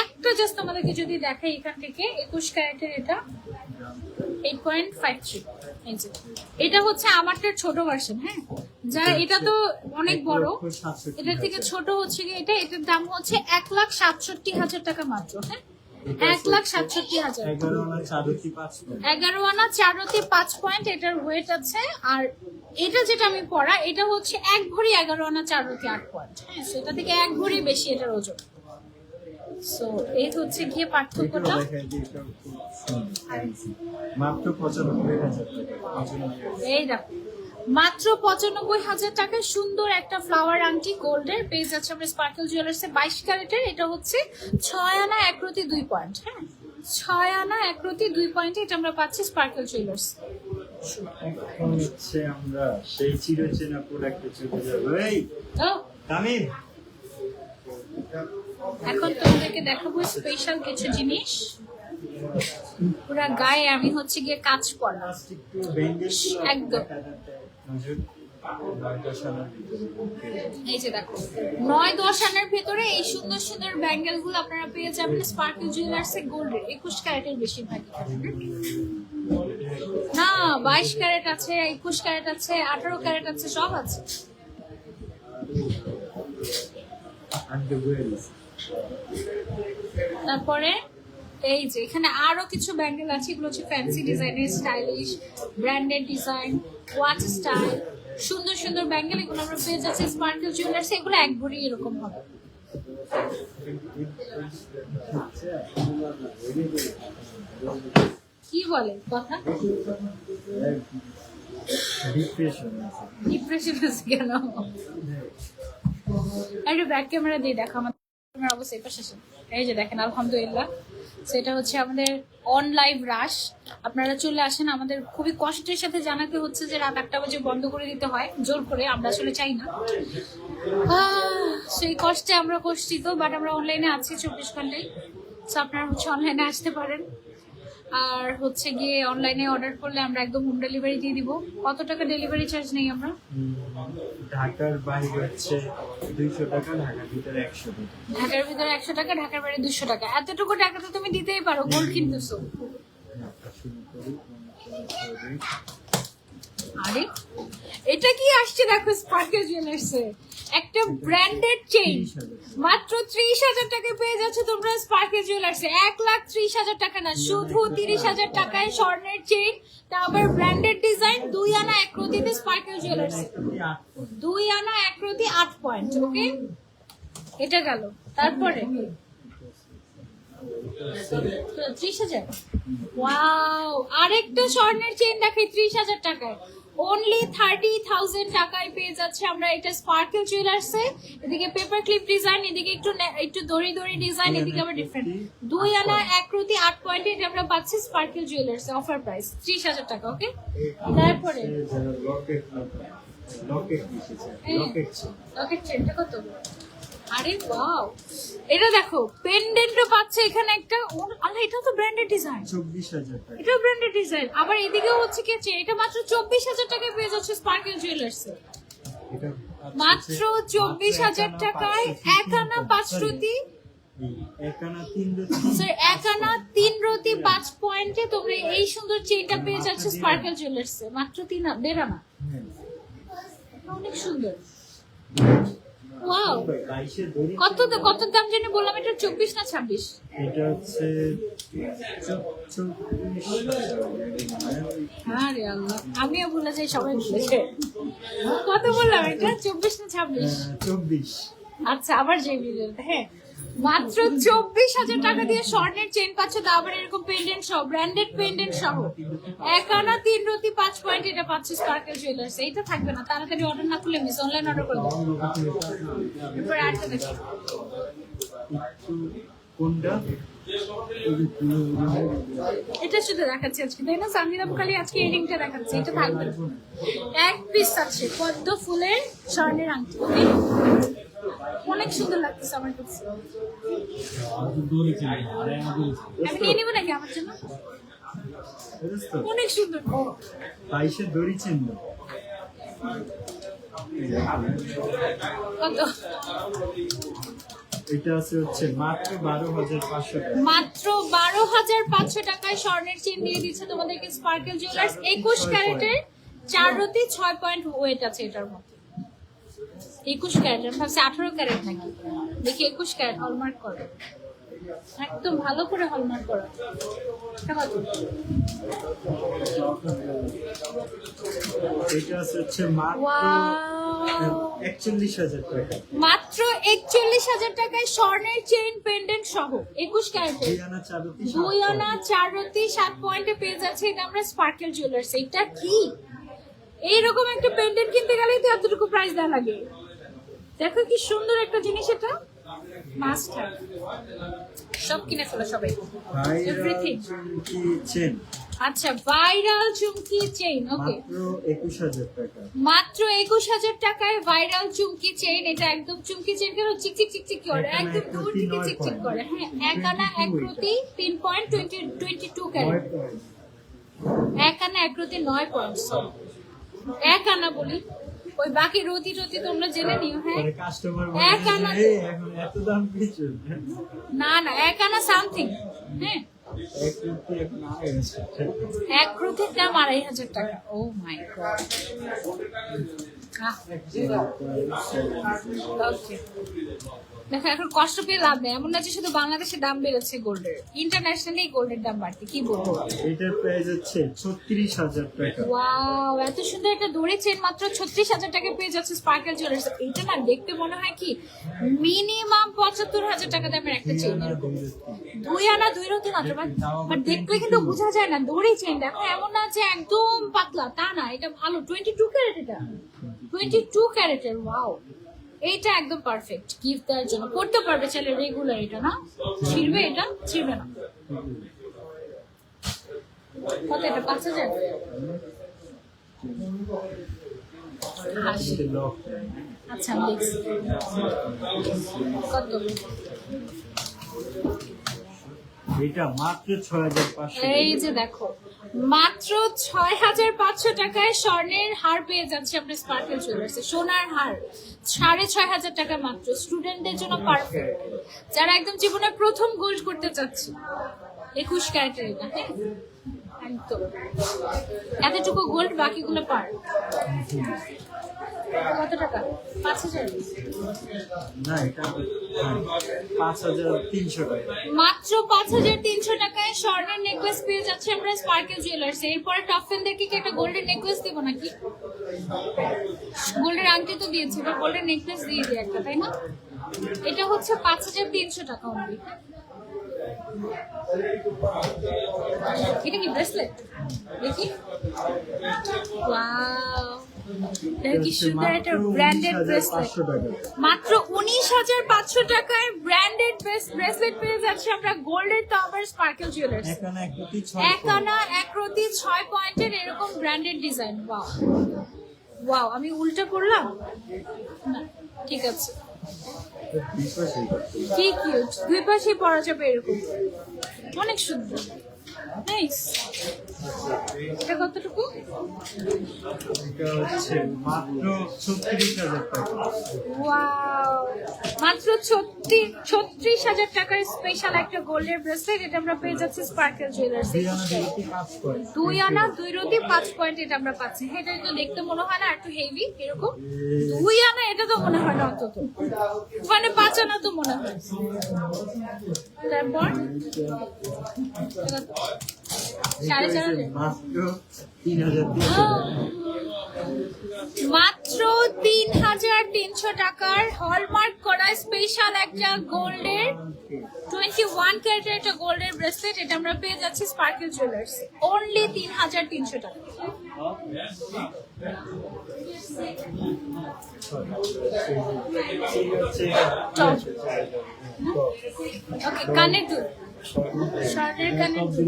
একটা জাস্ট আমাদেরকে যদি দেখাই এখান থেকে 21 ক্যারেটের এটা 8.53। এই যে এটা হচ্ছে আমারটার ছোট ভার্সন। হ্যাঁ, যা এটা তো অনেক বড়, এটার থেকে ছোট হচ্ছে কি এটা, এটার দাম হচ্ছে 1,67,000 টাকা মাত্র। হ্যাঁ, 1,67,000। 11 আনা 4 রতি 5 পয়েন্ট এটার ওয়েট আছে। আর এটা যেটা আমি পরা এটা হচ্ছে 1 ভরি 11 আনা 4 রতি 8 পয়েন্ট। হ্যাঁ, সেটা থেকে 1 ভরি বেশি এটার ওজন। সো এই হচ্ছে গিয়ে পার্থক্যটা। মাত্র 95,000 টাকা। এই দেখো মাত্র 95,000 টাকায় সুন্দর একটা ফ্লাওয়ার আংটি গোল্ডের পেয়ে যাচ্ছে আমরা স্পার্কেল জুয়েলার্সে। 22 ক্যারেটের এটা হচ্ছে 6 আনা 1 রতি 2 পয়েন্ট। হ্যাঁ, 6 আনা 1 রতি 2 পয়েন্টে এটা আমরা পাচ্ছি স্পার্কেল জুয়েলার্স। এখন হচ্ছে আমরা সেই চিরচেনা প্রোডাক্টে চলে যাব। এই তো তামিম, এখন তোমাদেরকে দেখাবো স্পেশাল কিছু জিনিস। পুরা গায়ে আমি হচ্ছে গিয়ে কাজ করা একটু বেঙ্গল একদম। নজর 9-10 আনার ভিতরে। এই যে দেখো 9-10 আনার ভেতরে এই সুন্দর সুন্দর ব্যাঙ্গেল গুলো আপনারা পেয়ে যাবেন স্পার্কেল জুয়েলার্স এ গোল্ডের। 21 ক্যারেটের বেশিরভাগ না, 22 ক্যারেট আছে, 21 ক্যারেট আছে, 18 ক্যারেট আছে, সব আছে। তারপরে এই যে এখানে আরো কিছু ব্যাঙ্গেল আছে, এগুলো হচ্ছে ফ্যান্সি ডিজাইনের, stylish branded design, watch style, সুন্দর সুন্দর ব্যাঙ্গেল। এগুলো আমরা পেয়ে যাচ্ছি স্পার্কেল জুয়েলার্স। এগুলো 1 ভরি এরকম হবে। কি বলে কথা, ডিপ্রেশন আছে কেন? আরে ব্যাক ক্যামেরা দিয়ে দেখো আমাদের ক্যামেরা অবশ্যই এই পাশে। এই যে দেখেন আলহামদুলিল্লাহ, সেটা হচ্ছে আমাদের অন লাইভ রাশ। আপনারা চলে আসেন। আমাদের খুবই কষ্টের সাথে জানাতে হচ্ছে যে রাত 8টা বাজে বন্ধ করে দিতে হয় জোর করে, আমরা আসলে চাই না। সেই কষ্টে আমরা কষ্টিত, বাট আমরা অনলাইনে আছি 24 ঘন্টায়। সো আপনারা হচ্ছে অনলাইনে আসতে পারেন। আর হচ্ছে গিয়ে অনলাইনে অর্ডার করলে আমরা একদম হোম ডেলিভারি দিয়ে দিব। কত টাকা ডেলিভারি চার্জ নেই আমরা? ঢাকার বাইরে হচ্ছে 200 টাকা, ঢাকার ভিতরে 100 টাকা। ঢাকার ভিতরে 100 টাকা, ঢাকার বাইরে 200 টাকা। এতটুকু টাকা তো তুমি দিতেই পারো, গোল্ড কিনতেছো। আরে এটা কি আসছে দেখো স্পার্কেল জুয়েলার্সে একটা ব্র্যান্ডেড চেইন মাত্র 30,000 টাকায় পেয়ে যাচ্ছে তোমরা স্পার্কেল জুয়েলার্সে। 1,30,000 টাকা না, শুধু 30,000 টাকায় স্বর্ণের চেইন, তা আবার ব্র্যান্ডেড ডিজাইন, 2 আনা 1 রতিতে স্পার্কেল জুয়েলার্সে। 2 আনা 1 রতি 8 পয়েন্ট। ওকে, এটা গেল। তারপরে 30,000। ওয়াও, আরেকটা স্বর্ণের চেইন দেখাই 30,000 টাকায়। অনলি 30,000 টাকায় পেয়ে যাচ্ছে আমরা এটা স্পার্কেল জুয়েলার্সে। এদিকে পেপার ক্লিপ ডিজাইন, এদিকে একটু দড়ি দড়ি ডিজাইন, এদিকে আবার ডিফারেন্ট। 2 আনা 1 রতি 8 পয়েন্টে এটা আমরা পাচ্ছি স্পার্কেল জুয়েলার্সে, অফার প্রাইস 30,000 টাকা। ওকে, তারপরে লকেট চেনটা কত? আরে ওয়াও, এটা দেখো পেন্ডেন্টও পাচ্ছে এখানে একটা। আল্লাহ, এটা তো ব্র্যান্ডেড ডিজাইন, 24,000 টাকা। এটা ব্র্যান্ডেড ডিজাইন। আবার এদিকেও হচ্ছে কি আছে, এটা মাত্র 24,000 টাকায় পেয়ে যাচ্ছে স্পার্কেল জুয়েলার্সে। মাত্র 24,000 টাকায় 1 আনা 5 রতি, 1 আনা 3 রতি, স্যার 1 আনা 3 রতি 5 পয়েন্টে তোমরা এই সুন্দর চেইনটা পেয়ে যাচ্ছে স্পার্কেল জুয়েলার্সে। মাত্র 1.5 আনা, অনেক সুন্দর। ওয়াও, 22-এর দড়ি কত দাম জানি বললাম, এটা 24 না 26? এটা হচ্ছে 24,000 আরে আল্লাহ, আমিও ভুলে যাই, সবাই ভুলেছে। কত বললাম এটা, 24 না 26? 24। আচ্ছা, আবার যে ভিডিওতে, হ্যাঁ, মাত্র 24,000 টাকা দিয়ে স্বর্ণের চেন পাচ্ছ, তা আবার এরকম পেন্ডেন্ট সহ, ব্র্যান্ডেড পেন্ডেন্ট সহ, 1 আনা 3 রতি 5 পয়েন্ট, এটা পাচ্ছ স্পার্কেল জুয়েলার্স। এইটা থাকবে না, তাড়াতাড়ি অর্ডার না করলে মিস, অনলাইন অর্ডার করে দাও। এরপর আরেকটা দেখো, কোনটা? এটা শুধু দেখাচ্ছি আজকে, তাই না? সামনে খালি আজকে এই রিংটা দেখাচ্ছি, এটা থাকবে না। এক পিস আছে পদ্ম ফুলের স্বর্ণের আংটি, ওকে? অনেক সুন্দর লাগতেছে আমার কাছে। আমি নিয়ে নেবো নাকি আমার জন্য? অনেক সুন্দর। 22-এর দড়ি চেন দাও। কত? এটা আছে হচ্ছে মাত্র 12,500 টাকা। মাত্র 12,500 টাকায় স্বর্ণের চেন দিয়ে দিচ্ছে তোমাদেরকে স্পার্কেল জুয়েলার্স। 21 ক্যারেটের 4 রতি 6 পয়েন্ট ওয়েট আছে এটার মধ্যে। 21 ক্যারেট, আমি ভাবছি 18 ক্যারেট নাকি। দেখি 21 ক্যারেট, হলমার্ক করো, একদম ভালো করে হলমার্ক করো। এটা কত? এটা আছে হচ্ছে মাত্র ওয়াও, 41,000 টাকা। মাত্র 41,000 টাকায় স্বর্ণের চেইন পেন্ডেন্ট সহ 21 ক্যারেটের 2 আনা 4 রতি 2 আনা 4 রতি 7 পয়েন্টে পেয়ে যাচ্ছে এটা আমরা স্পার্কেল জুয়েলার্স। এটা কি, এইরকম একটা পেন্ডেন্ট কিনতে গেলেই তো এতটুকু প্রাইস দেওয়া লাগে। দেখো কি সুন্দর একটা জিনিস, এটা মাস্ট হ্যাভ। সব কিনে ফেলো সবাই, এভরিথিং। কি চেন আচ্ছা, ভাইরাল চুমকি চেইন, ওকে, মাত্র 21,000 টাকা। মাত্র 21,000 টাকায় ভাইরাল চুমকি চেইন। এটা একদম চুমকি চেইন কেন চিক চিক চিক চিক করে, একদম দূর থেকে চিক চিক করে। হ্যাঁ, 1 আনা 1 রতি 3.22 ক্যারেট, 1 আনা 1 রতি 9 পয়েন্ট, 1 আনা বলি, ওই বাকি রতি টতি তোমরা জেনে নিও। হ্যাঁ, পরে কাস্টমার এক আনা- বলে এখন এত দাম কিছু না না, 1 আনা সামথিং। হ্যাঁ, 1 রুপি এখন আগে গেছে। 1 রতির দাম 2,500 টাকা। ও মাই গড। ওকে, দেখো এখন কষ্ট পেয়ে লাভ নেই, এমন না যে শুধু বাংলাদেশে দাম বেড়েছে গোল্ডের, ইন্টারন্যাশনালি গোল্ডের দাম বাড়ছে। কি বলবো, এটার প্রাইস হচ্ছে 36,000 টাকা। ওয়াও, এত সুন্দর একটা দড়ি চেন মাত্র 36,000 টাকা পেয়ে যাচ্ছে স্পার্কেল জুয়েলার্স। এটা না দেখতে মনে হয় কি মিনিমাম 75,000 টাকা দামের একটা চেন। 2 আনা 2 রতি মাত্র, বাট দেখলে কিন্তু বোঝা যায় না দড়ি চেন। দেখো এমন না যে একদম পাতলা, তা না, এটা ভালো 22 ক্যারেট, এটা 22 ক্যারেটের। ওয়াও, এইটা একদম পারফেক্ট গিফট দেওয়ার জন্য, পড়তে পারবে চাইলে রেগুলার। এটা না ছিড়বে, এটা ছিড়বে না। কত এটা? 5,000? এটা লক। আচ্ছা, আমি দেখছি কত। এটা মাত্র 6,500 এই যে দেখো, মাত্র 6,500 টাকায় স্বর্ণের হার পেয়ে যাচ্ছে আমরা স্পার্কেল জুয়েলার্সে। সোনার হার 6,500 টাকা মাত্র, স্টুডেন্টদের জন্য পারফেক্ট, যারা একদম জীবনে প্রথম গোল্ড করতে চাচ্ছে। 21 ক্যারেটের এটা, হ্যাঁ একদম এতটুকু গোল্ড, বাকিগুলো পার। কত টাকা? 5,000? না, এটা 5,300 টাকা। মাত্র 5,300 টাকায় স্বর্ণের নেকলেস পেয়ে যাচ্ছে আমরা স্পার্কেল জুয়েলার্স। এরপরে টপ ফ্যানদেরকে কি একটা গোল্ডের নেকলেস দিব নাকি? গোল্ডের আংটি তো দিয়েছি, এবার গোল্ডের নেকলেস দিয়ে দিই একটা, তাই না? এটা হচ্ছে 5,300 টাকা অনলি। এটা কি ব্রেসলেট? দেখি, ওয়াও, কি সুন্দর একটা ব্র্যান্ডেড ব্রেসলেট। 19,500 টাকা। মাত্র 19,500 টাকায় ব্র্যান্ডেড ব্রেসলেট পেয়ে যাচ্ছে আমরা গোল্ডের তো আবার স্পার্কেল জুয়েলার্স। 1 আনা 1 রুটি 6 1 আনা 1 রতি 6 পয়েন্টের এরকম ব্র্যান্ডেড ডিজাইন। ওয়াও ওয়াও, আমি উল্টা করলাম না, ঠিক আছে, কি কিউট, দুই পাশে পরা যাবে এরকম, অনেক সুন্দর। নাইস। এটা কতটুকু? এটা হচ্ছে মাত্র 36,000 টাকা। ওয়াও, মাত্র 36,000 টাকার স্পেশাল একটা গোল্ডের ব্রেসলেট। এটা আমরা পেয়ে যাচ্ছি স্পার্কেল জুয়েলার্স। 2 আনা 2 রতি 5 পয়েন্ট এটা আমরা পাচ্ছি। হ্যাঁ, এটা তো দেখতে মনে হয় না একটু হেভি এরকম? 2 আনা এটা তো মনে হয় না অন্তত, মানে 5 আনা তো মনে হয়। তারপর 4.5 মাত্র 3,000 মাত্র 3,300 টাকার হলমার্ক করা স্পেশাল একটা গোল্ডের 21 ক্যারেটের একটা গোল্ডের ব্রেসলেট। এটা আমরা পেয়ে যাচ্ছি স্পার্কেল জুয়েলার্স, অনলি 3,300 টাকা। ওকে, কানের দুল, স্বর্ণের কানের দুল।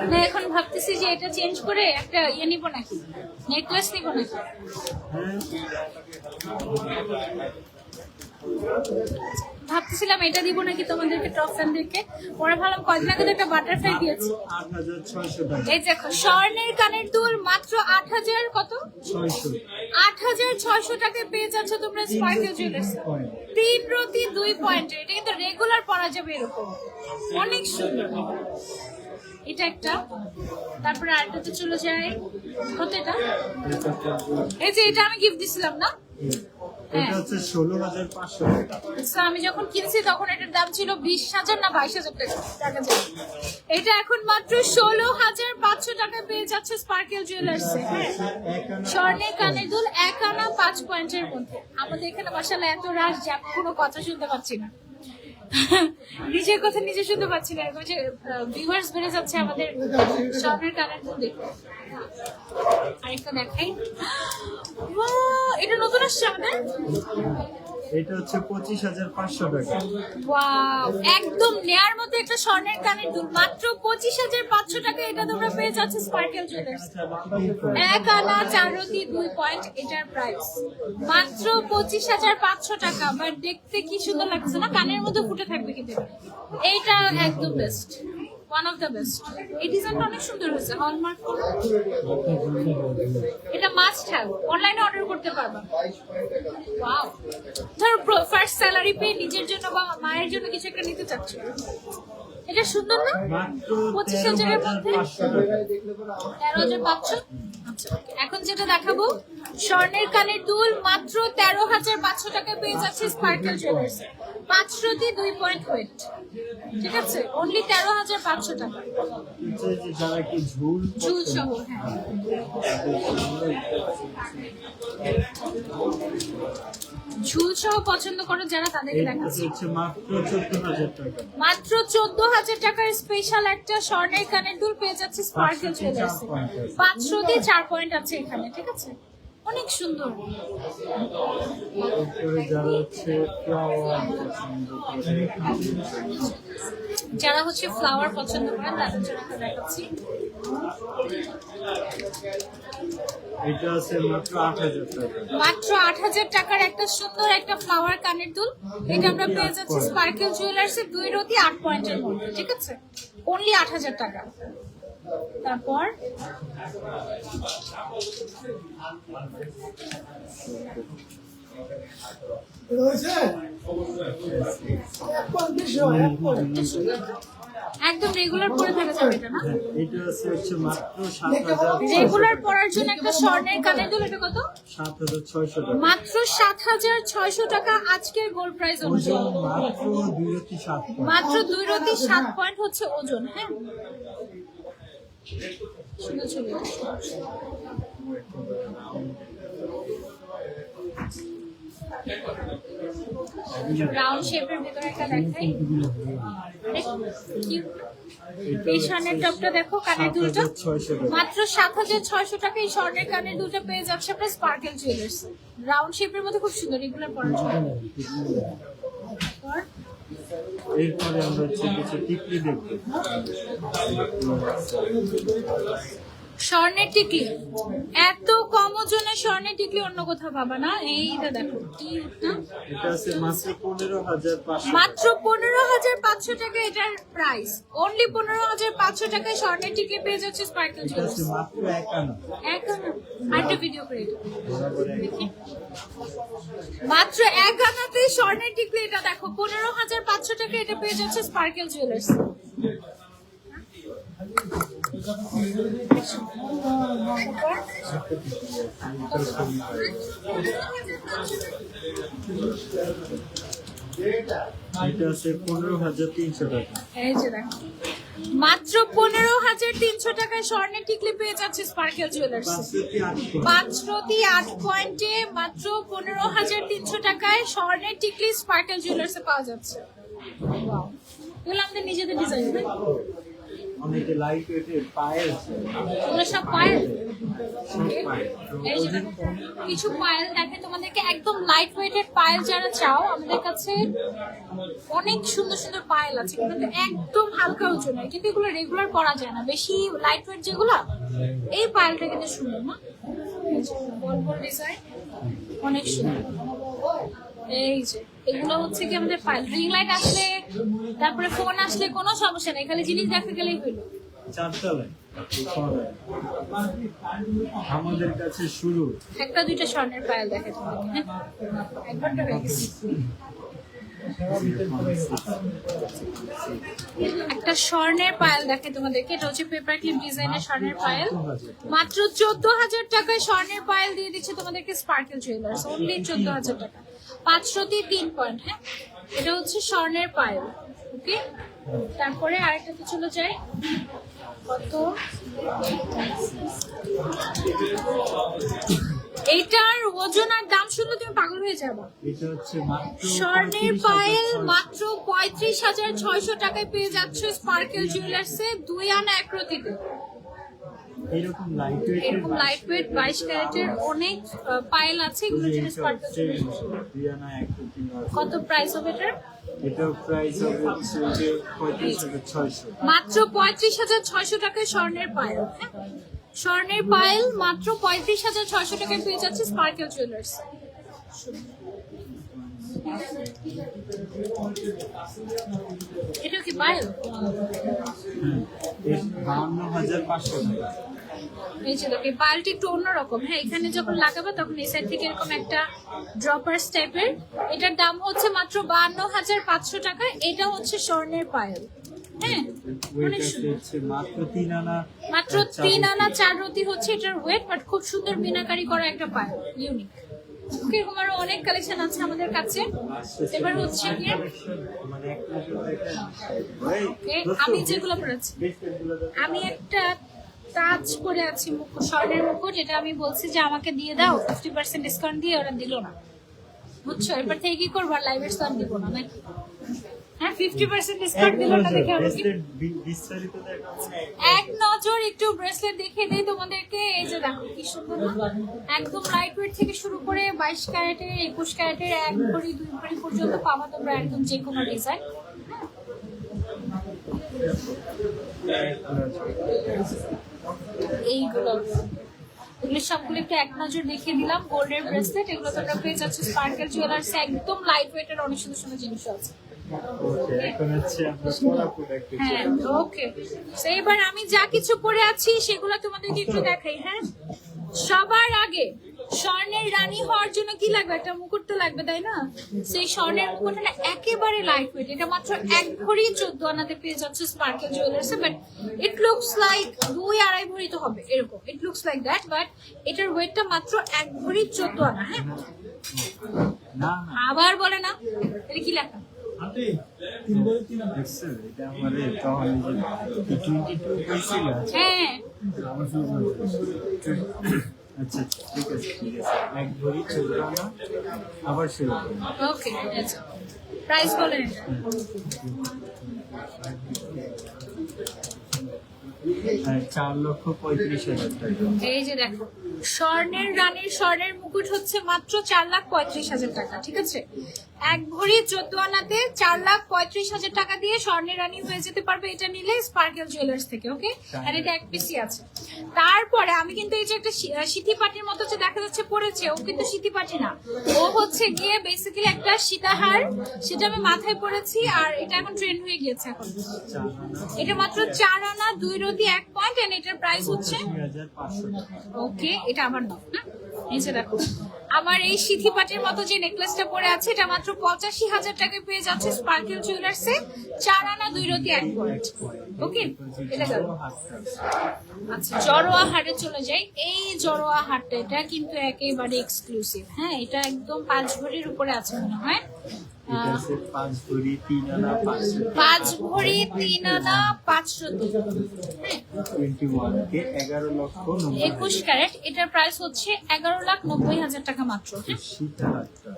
না, এখন ভাবতেছি যে এটা চেঞ্জ করে একটা ইয়ে নিব নাকি, নেকলেস নিব নাকি। ভাবতেছিলাম এটা দিব নাকি তোমাদেরকে, টপ ফ্যানদেরকে। পরে ভাবলাম কয়দিন আগে তো একটা বাটারফ্লাই দিয়েছি। 8,600 টাকা। এই দেখো স্বর্ণের কানের দুল মাত্র 8,000 কত 8,600 টাকায় পেয়ে যাচ্ছ তোমরা স্পার্কেল জুয়েলার্স। 3 রতি 2 পয়েন্ট। এটা কিন্তু রেগুলার পরা যাবে এরকম, অনেক সুন্দর। এটা একটা, তারপরে আরেকটাতে চলে যায়। কত এটা? এই যে এটা আমি গিফট দিছিলাম না, এটা হচ্ছে 16,500 টাকা। So, আমি যখন কিনছি তখন এটার দাম ছিল 20,000 না 22,000 টাকা। এটা এখন মাত্র 16,500 টাকায় পেয়ে যাচ্ছে স্পার্কেল জুয়েলার্স। স্বর্ণের কানের দুল 1 আনা 5 পয়েন্টের মধ্যে। আমাদের এখানে মাশাআল্লাহ এত রাশ যে কোনো কথা শুনতে পাচ্ছি না, নিজের কথা নিজে শুনতে পাচ্ছি না। এরকম যে ভিউয়ার্স বেড়ে যাচ্ছে আমাদের স্বর্ণের কানের দুল দেখে। আরেকটা দেখাই, এটা নতুন আসছে আমাদের। এটা হচ্ছে 25,500 টাকা। ওয়াও, একদম নেয়ার মতো একটা স্বর্ণের কানের দুল মাত্র 25,500 টাকা। এটা তোমরা পেয়ে যাচ্ছে স্পার্কেল জুয়েলার্স। 1 আনা 4 রতি 2 পয়েন্ট এটার প্রাইস মাত্র 25,500 টাকা। বাট দেখতে কি সুন্দর লাগছে না, কানের মধ্যে ফুটে থাকবে কিন্তু এইটা একদম best, one of the best. এই ডিজাইনটা অনেক সুন্দর হয়েছে, হলমার্ক করা। এটা মাস্ট হ্যাভ, অনলাইনে অর্ডার করতে পারবা। ওয়াও, ধরো ফার্স্ট স্যালারি পেয়ে নিজের জন্য বা মায়ের জন্য কিছু একটা নিতে চাচ্ছ, এটা সুন্দর না? মাত্র 25,000 এর মধ্যে 13,500। আচ্ছা, এখন যেটা দেখাবো স্বর্ণের কানের দুল মাত্র 13,500 টাকায় পেয়ে যাচ্ছে স্পার্কেল জুয়েলার্স। 5 রতি 2 পয়েন্ট ওয়েট, ঠিক আছে, অনলি 13,500 টাকা। যারা কি ঝুল সহ, হ্যাঁ ঝুল সহ পছন্দ করো যারা, তাদেরকে দেখাচ্ছি। মাত্র 14,000 টাকা। মাত্র 14,000 টাকার স্পেশাল একটা স্বর্ণের কানের দুল পেয়ে যাচ্ছে স্পার্কেল জুয়েলার্স। 5 রতি 4 পয়েন্ট আছে এখানে, ঠিক আছে, অনেক সুন্দর। যারা হচ্ছে ফ্লাওয়ার পছন্দ করেন তাদের জন্য দেখাচ্ছি। এটা আছে মাত্র 8,000 টাকা। মাত্র 8,000 টাকার একটা সুন্দর একটা ফ্লাওয়ার কানের দুল। এটা আমরা পেয়ে যাচ্ছি স্পার্কেল জুয়েলার্স এর 2 রতি 8 পয়েন্টের মধ্যে, ঠিক আছে, অনলি 8,000 টাকা। তারপর একদম রেগুলার পরে থাকা যাবে এটা না? এটা হচ্ছে মাত্র 7,000। রেগুলার পরার জন্য একটা স্বর্ণের কানের দুল, এটা কত? 7,600 টাকা। মাত্র 7,600 টাকা আজকের গোল্ড প্রাইস অনুযায়ী। মাত্র 2 রতি 7 পয়েন্ট। মাত্র 2 রতি 7 পয়েন্ট হচ্ছে ওজন। হ্যাঁ, সুন্দর ছবি। রাউন্ড শেপের ভিতরে একটা দেখাই, এই স্বর্ণের টপটা দেখো, কানের দুলটা মাত্র 7,600 টাকা। এই স্বর্ণের কানের দুলটা পেয়ে যাচ্ছে আপনার স্পার্কেল জুয়েলার্স। রাউন্ড শেপের মধ্যে খুব সুন্দর, এগুলো পরার জন্য। এরপরে আমরা কিছু টিকলি দেখবো। স্বর্ণের টিকলি এত কম ওজনের স্বর্ণের টিকলি অন্য কোথাও পাবা না। এইটা দেখো কি না, এটা আছে মাত্র 15,500 মাত্র 15,500 টাকা এটার প্রাইস। অনলি 15,500 টাকায় স্বর্ণের টিকলি পেয়ে যাচ্ছে স্পার্কেল এটা জুয়েলার্স। আছে মাত্র 1 আনা। এখন আরেকটা ভিডিও করে দিই। বরাবর এক দেখি। মাত্র 1 আনাতে স্বর্ণের টিকলি, এটা দেখো 15,500 টাকা এটা পেয়ে যাচ্ছে স্পার্কেল জুয়েলার্স। এটা আছে 15,300 টাকা। এই যে দেখো মাত্র 15,300 টাকায় স্বর্ণের টিকলি পেয়ে যাচ্ছে স্পার্কেল জুয়েলার্স। 5 প্রতি 8 পয়েন্টে মাত্র 15,300 টাকায় স্বর্ণের টিকলি স্পার্কেল জুয়েলার্সে পাওয়া যাচ্ছে। Wow! এগুলো আমাদের নিজেদের ডিজাইন, না? অনেকে লাইট ওয়েটের পায়েল, এগুলো সব পায়েল। পায়েল। এই যে দেখো, কিছু পায়েল দেখে তোমাদেরকে একদম লাইট ওয়েটেড পায়েল যারা চাও, আমাদের কাছে অনেক সুন্দর সুন্দর পায়েল আছে, কিন্তু একদম হালকা ওজনের, কিন্তু এগুলো রেগুলার পরা যায় না, বেশি লাইট ওয়েট যেগুলো। এই পায়েলটা কিন্তু সুন্দর, না? বল বল ডিজাইন অনেক সুন্দর। এই যে এগুলো হচ্ছে কি আমাদের পায়েল। রিং লাইট আসলে, তারপরে ফোন আসলে কোনো সমস্যা নেই, খালি জিনিস দেখতে গেলেই হইলো। চারতলায় আমাদের কাছে শুরু। একটা দুইটা স্বর্ণের পায়েল দেখে তোমাকে, হ্যাঁ? একবারটা হয়ে গেছে। একটা স্বর্ণের পায়েল দেখে তোমাদেরকে, এটা হচ্ছে পেপার ক্লিপ ডিজাইনের স্বর্ণের পায়েল। মাত্র 14,000 টাকায় স্বর্ণের পায়েল দিয়ে দিচ্ছে তোমাদেরকে স্পার্কেল জুয়েলার্স। অনলি 14,000 টাকা। 503 পয়েন্ট, হ্যাঁ? এটা হচ্ছে স্বর্ণের পায়েল। ওকে, তারপরে আরেকটাতে চলে যায়। কত? এইটার ওজন আর দাম শুনলে তুমি পাগল হয়ে যাবে। এটা হচ্ছে মাত্র স্বর্ণের পায়েল মাত্র 35,600 টাকায় পেয়ে যাচ্ছে স্পার্কেল জুয়েলার্সে। 2 আনা 1 রতিতে। এরকম লাইট ওয়েটের এরকম লাইট ওয়েট 22 ক্যারেটের অনেক পায়েল আছে, এগুলো জন্য স্পার্কেল জুয়েলার্স। রিয়ানা 1 কত প্রাইস হবে এটার? এটার প্রাইস হবে হচ্ছে যে 35,600। মাত্র 35,600 টাকায় স্বর্ণের পায়েল, হ্যাঁ? স্বর্ণের পায়েল মাত্র 35,600 টাকায় পেয়ে যাচ্ছে স্পার্কেল জুয়েলার্স। এটা কি পায়েল? এর 52,500 টাকা। এই যে দেখো, এই পায়েলটা একটু অন্যরকম, হ্যাঁ? এখানে যখন লাগাবে তখন এই সাইড থেকে এরকম একটা ড্রপার্স টাইপের। এটার দাম হচ্ছে মাত্র 52,500 টাকা। এটা হচ্ছে স্বর্ণের পায়েল, হ্যাঁ? ওয়েট অনেক আছে সুন্দর। হচ্ছে মাত্র 3 আনা। মাত্র 3 আনা 4 রতি হচ্ছে এটার ওয়েট, বাট খুব সুন্দর মিনাকারি করা একটা পায়েল, ইউনিক। এরকম আরো অনেক কালেকশন আছে আমাদের কাছে। এবার হচ্ছে গিয়ে মানে এক নজর দেখেন। আমি যেগুলো পড়েছি, আমি একটা তাজ পরে আছি, স্বর্ণের মুকুট। এটা আমি বলছি যে আমাকে দিয়ে দাও 50% ডিসকাউন্ট দিয়ে, ওরা দিল না, বুঝছো? এরপর থেকে কি করবো, লাইভের স্টক দিব না নাকি? হ্যাঁ, 50% ডিসকাউন্ট দিল না দেখে আমি কি- বিস্তারিত দেখাবো না। এক নজর একটু ব্রেসলেট দেখিয়ে দিই তোমাদেরকে। এই যে দেখো কি সুন্দর, না? একদম লাইট ওয়েট থেকে শুরু করে 22 ক্যারেটের, 21 ক্যারেটের, 1 ভরি 2 ভরি পর্যন্ত পাবা তোমরা, একদম যে কোনো ডিজাইন। এইগুলো এগুলো সবগুলো একটু এক নজর দেখিয়ে দিলাম। গোল্ডের ব্রেসলেট, এগুলো তোমরা পেয়ে যাচ্ছে স্পার্কেল জুয়েলার্সে। একদম লাইট ওয়েটের অনেক সুন্দর সুন্দর জিনিস আছে। ওকে, এখন হচ্ছে আমরা পরা প্রোডাক্ট। হ্যাঁ, ওকে। তো এবার আমি যা কিছু পরে আছি সেগুলো তোমাদেরকে একটু দেখাই, হ্যাঁ? সবার আগে স্বর্ণের রানী হওয়ার জন্য কি লাগবে? একটা মুকুট তো লাগবে, তাই না? সেই স্বর্ণের মুকুটটা না একেবারে লাইট ওয়েট। এটা মাত্র 1 ভরি 14 আনাতে পেয়ে যাচ্ছে স্পার্কেল জুয়েলার্সে। বাট ইট লুকস লাইক 2-2.5 ভরি তো হবে এরকম, it looks like that, but এটার ওয়েটটা মাত্র 1 ভরি 14 আনা, হ্যাঁ? না আবার বলে না, এটা কি লেখা? দেখছো, এটা আমাদের তখন এই যে 22 হয়েছিল। হ্যাঁ, আচ্ছা ঠিক আছে, ঠিক আছে। 1 ভরি 14 আনা আবার শুরু করুন। ওকে, আচ্ছা। প্রাইস বলেন এটা। 4,35,000 টাকা। এই যে দেখো, স্বর্ণের রানীর স্বর্ণের মুকুট হচ্ছে মাত্র 4,35,000 টাকা, ঠিক আছে? এক ভরি 14 আনাতে 4,35,000 টাকা দিয়ে স্বর্ণের রানী হয়ে যেতে পারবে এটা নিলে স্পার্কেল জুয়েলার্স থেকে। ওকে, আর এটা এক পিসি আছে। তারপরে আমি কিন্তু এই যে একটা সিথি পাটির মতো যে দেখা যাচ্ছে পড়েছে, ও কিন্তু সিথি পাটি না, ও হচ্ছে গিয়ে বেসিক্যালি একটা সীতাহার, সেটা আমি মাথায় পরেছি আর এটা এখন ট্রেন্ড হয়ে গিয়েছে এখন। এটা মাত্র 4 আনা 2 রতি 1 পয়েন্ট, এন্ড এটার প্রাইস হচ্ছে 85,500 টাকা। ওকে, এটা আমার নাম না, এই যে দেখো আমার এই সিথি পাটির মতো যে নেকলেসটা পরে আছে এটা মাত্র 85,000 টাকায় পেয়ে যাচ্ছে স্পার্কেল জুয়েলার্সে, 4 আনা 2 রতি 1 পয়েন্ট। ওকে, এটা গেল। আচ্ছা, জড়োয়া হাটে চলে যাই। এই জড়োয়া হাটটা এটা কিন্তু একেবারে এক্সক্লুসিভ। হ্যাঁ, এটা একদম 5 ভরির উপরে আছে মনে হয়। এটা আছে 5 ভরি 3 আনা 500 5 ভরি 3 আনা 500 21 কে 11,90,000 21 ক্যারেট। এটার প্রাইস হচ্ছে 11,90,000 টাকা মাত্র। সীতাহারটা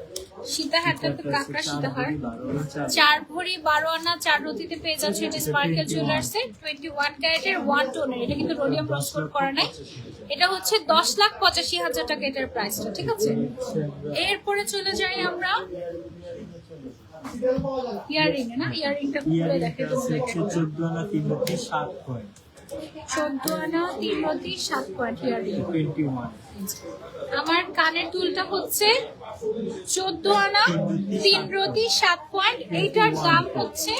সীতাহারটা তো কাঁকড়া সীতাহার, 12 4 ভরি 12 আনা 4 রতিতে পেয়ে যাচ্ছে এটা স্পার্কেল জুয়েলার্সে, 21 ক্যারেটের 1 টোনের। এটা কিন্তু রোডিয়াম রোজ গোল্ড করা নাই। এটা হচ্ছে 10,85,000 টাকা এটার প্রাইসটা, ঠিক আছে। এরপরে চলে যাই আমরা ইয়াররিং এ, না ইয়াররিংটা খুলে দেখে তোমাদেরকে। 14 আনা 3 রতি 7 পয়েন্ট 14 আনা 3 রতি 7 পয়েন্ট ইয়াররিং। 21 আমার কানের দুলটা হচ্ছে 14 আনা 3 রতি 7 পয়েন্ট, এইটার দাম হচ্ছে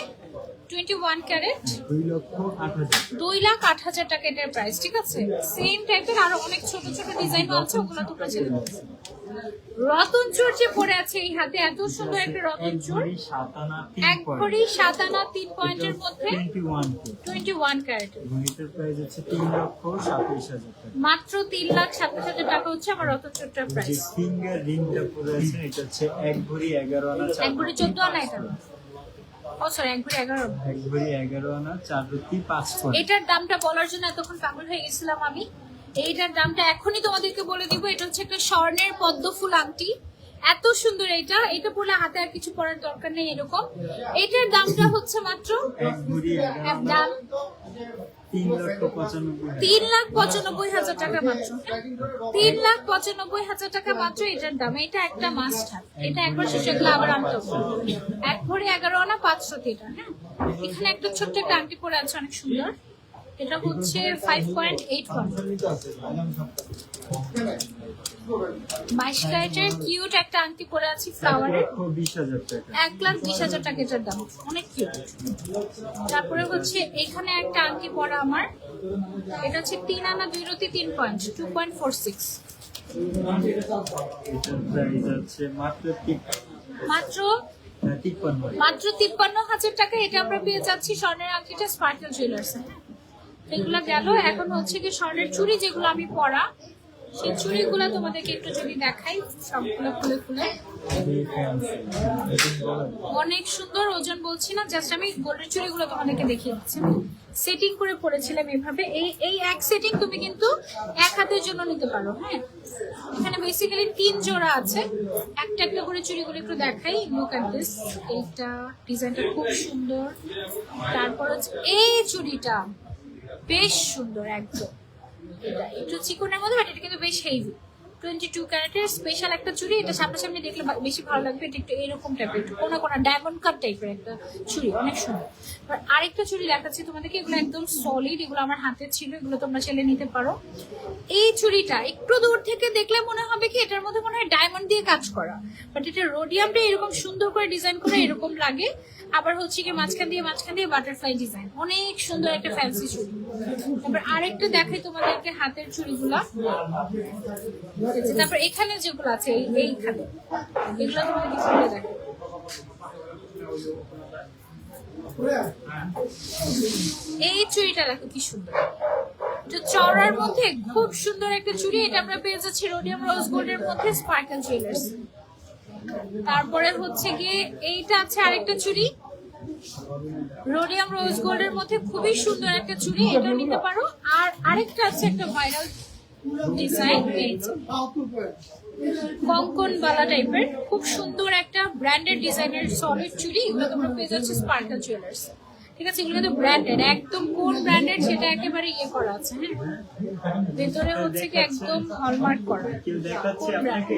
21 ক্যারেট 2,08,000 টাকা এটার প্রাইস, ঠিক আছে। সেম টাইপের আরো অনেক ছোট ছোট ডিজাইন আছে, ওগুলো তোমরা জেনে নাও। রতন চোর যে পরে আছে এই হাতে, এত সুন্দর একটা রতন চোর, 1 ভরি 7 আনা 3 পয়েন্টের মধ্যে 21 ক্যারেট, এটার প্রাইস হচ্ছে 3,27,000 টাকা। মাত্র 3,27,000 টাকা হচ্ছে আমার রতন চোরটার যে প্রাইস। ফিঙ্গার রিংটা পরে আছে এটা হচ্ছে 1 ভরি 11 আনা 1 ভরি 14 আনা এটা, ও সরি 1 ভরি 11। 1 ভরি 11 আনা 4 রতি 5 পয়েন্ট। এটার দামটা বলার জন্য এতক্ষণ পাগল হয়ে গেছিলাম আমি। এইটার দামটা এখনই তোমাদেরকে বলে দিব। এটা হচ্ছে একটা স্বর্ণের পদ্ম ফুল আংটি, এত সুন্দর। এটা এটা পরলে হাতে আর কিছু পরার দরকার নেই এরকম। এটার দামটা হচ্ছে মাত্র 1 ভরি 11 আনা দাম 3,95,000 3,95,000 টাকা মাত্র। 3,95,000 টাকা মাত্র এটার দাম। এটা একটা মাস্ট হ্যাভ, এটা একবার শেষ হয়ে গেলে আবার আনতে হবে। 1 ভরি 11 আনা 500 এটা। হ্যাঁ, এখানে একটা ছোট্ট একটা আংটি পরে আছে অনেক সুন্দর, এটা হচ্ছে 5.81। 22 ক্যারেটের কিউট একটা আংটি পরে আছে ফ্লাওয়ারের, 1,20,000 টাকা। 1,20,000 টাকা এটার দাম, অনেক কিউট। তারপরে হচ্ছে এখানে একটা আংটি পরা আমার, এটা হচ্ছে 3 আনা 2 রতি 3 পয়েন্ট 2.46, এটার প্রাইস আছে মাত্র মাত্র 53,000 মাত্র 53,000 টাকা। এটা আমরা পেয়ে যাচ্ছি স্বর্ণের আংটিটা স্পার্কেল জুয়েলার্সে। এগুলো গেল। এখন হচ্ছে কি স্বর্ণের চুড়ি যেগুলো আমি পরা, সেই চুড়িগুলো তোমাদেরকে একটু যদি দেখাই, সবগুলো খুলে খুলে অনেক সুন্দর। ওজন বলছি না, জাস্ট আমি গোল্ডের চুড়িগুলো তোমাদেরকে দেখিয়ে দিচ্ছি। সেটিং করে পরেছিলাম এভাবে। এই এক সেটিং তুমি কিন্তু এক হাতের জন্য নিতে পারো। হ্যাঁ, এখানে বেসিক্যালি 3 জোড়া আছে, একটা একটা করে চুড়িগুলো একটু দেখাই। লুক এট দিস, এইটা ডিজাইনটা খুব সুন্দর। তারপর হচ্ছে এই চুড়িটা বেশ সুন্দর একদম, এটা একটু চিকনের মধ্যে, বাট এটা কিন্তু বেশ হেভি। 22 ক্যারেটের স্পেশাল একটা চুড়ি, এটা সামনাসামনি দেখলে বেশি ভালো লাগবে। এটা একটু এরকম টাইপের, একটু কোনা কোনা ডায়মন্ড কাট টাইপের একটা চুড়ি, অনেক সুন্দর। আর আরেকটা চুড়ি দেখাচ্ছি তোমাদেরকে, এগুলো একদম সলিড, এগুলো আমার হাতে ছিল, এগুলো তোমরা চাইলে নিতে পারো। এই চুড়িটা একটু দূর থেকে দেখলে মনে হবে কি এটার মধ্যে মনে হয় ডায়মন্ড দিয়ে কাজ করা, বাট এটা রোডিয়ামটা এরকম সুন্দর করে ডিজাইন করে এরকম লাগে। আবার হচ্ছে কি মাঝখান দিয়ে বাটারফ্লাই ডিজাইন, অনেক সুন্দর একটা ফ্যান্সি চুড়ি। তারপর আরেকটা দেখাই তোমাদেরকে হাতের চুড়িগুলা। তারপর এখানে যেগুলো আছে এইখানে, এগুলো তোমাদেরকে খুলে দেখো। এই চুড়িটা দেখো কি সুন্দর, চওড়ার মধ্যে খুব সুন্দর একটা চুড়ি। এটা আমরা পেয়ে যাচ্ছি রোডিয়াম রোজ গোল্ডের মধ্যে স্পার্কেল জুয়েলার্স। তারপরে হচ্ছে গিয়ে এইটা আছে আরেকটা চুড়ি, রোডিয়াম রোজ গোল্ডের মধ্যে খুবই সুন্দর একটা চুড়ি, এটা নিতে পারো। আর আরেকটা আছে একটা ভাইরাল ডিজাইন, কঙ্কন বালা টাইপের, খুব সুন্দর একটা ব্র্যান্ডেড ডিজাইনের সলিড চুড়ি। এগুলো তোমরা পেয়ে যাচ্ছে স্পার্কেল জুয়েলার্স। ঠিক আছে, এগুলো কিন্তু ব্র্যান্ডেড, একদম কোন ব্র্যান্ডেড সেটা একেবারে ইয়ে করা আছে। হ্যাঁ, ভেতরে হচ্ছে কি একদম হলমার্ক করা। কেউ দেখাচ্ছে আপনাকে?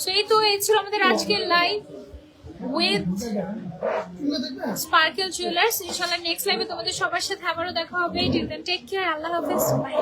সেই তো এই ছিল আমাদের আজকের লাইভ উইথ স্পার্কেল জুয়েলার্স। ইনশাআল্লাহ নেক্সট লাইভে তোমাদের সবার সাথে আবারও দেখা হবে। টিল দেন টেক কেয়ার, আল্লাহ হাফেজ, বাই।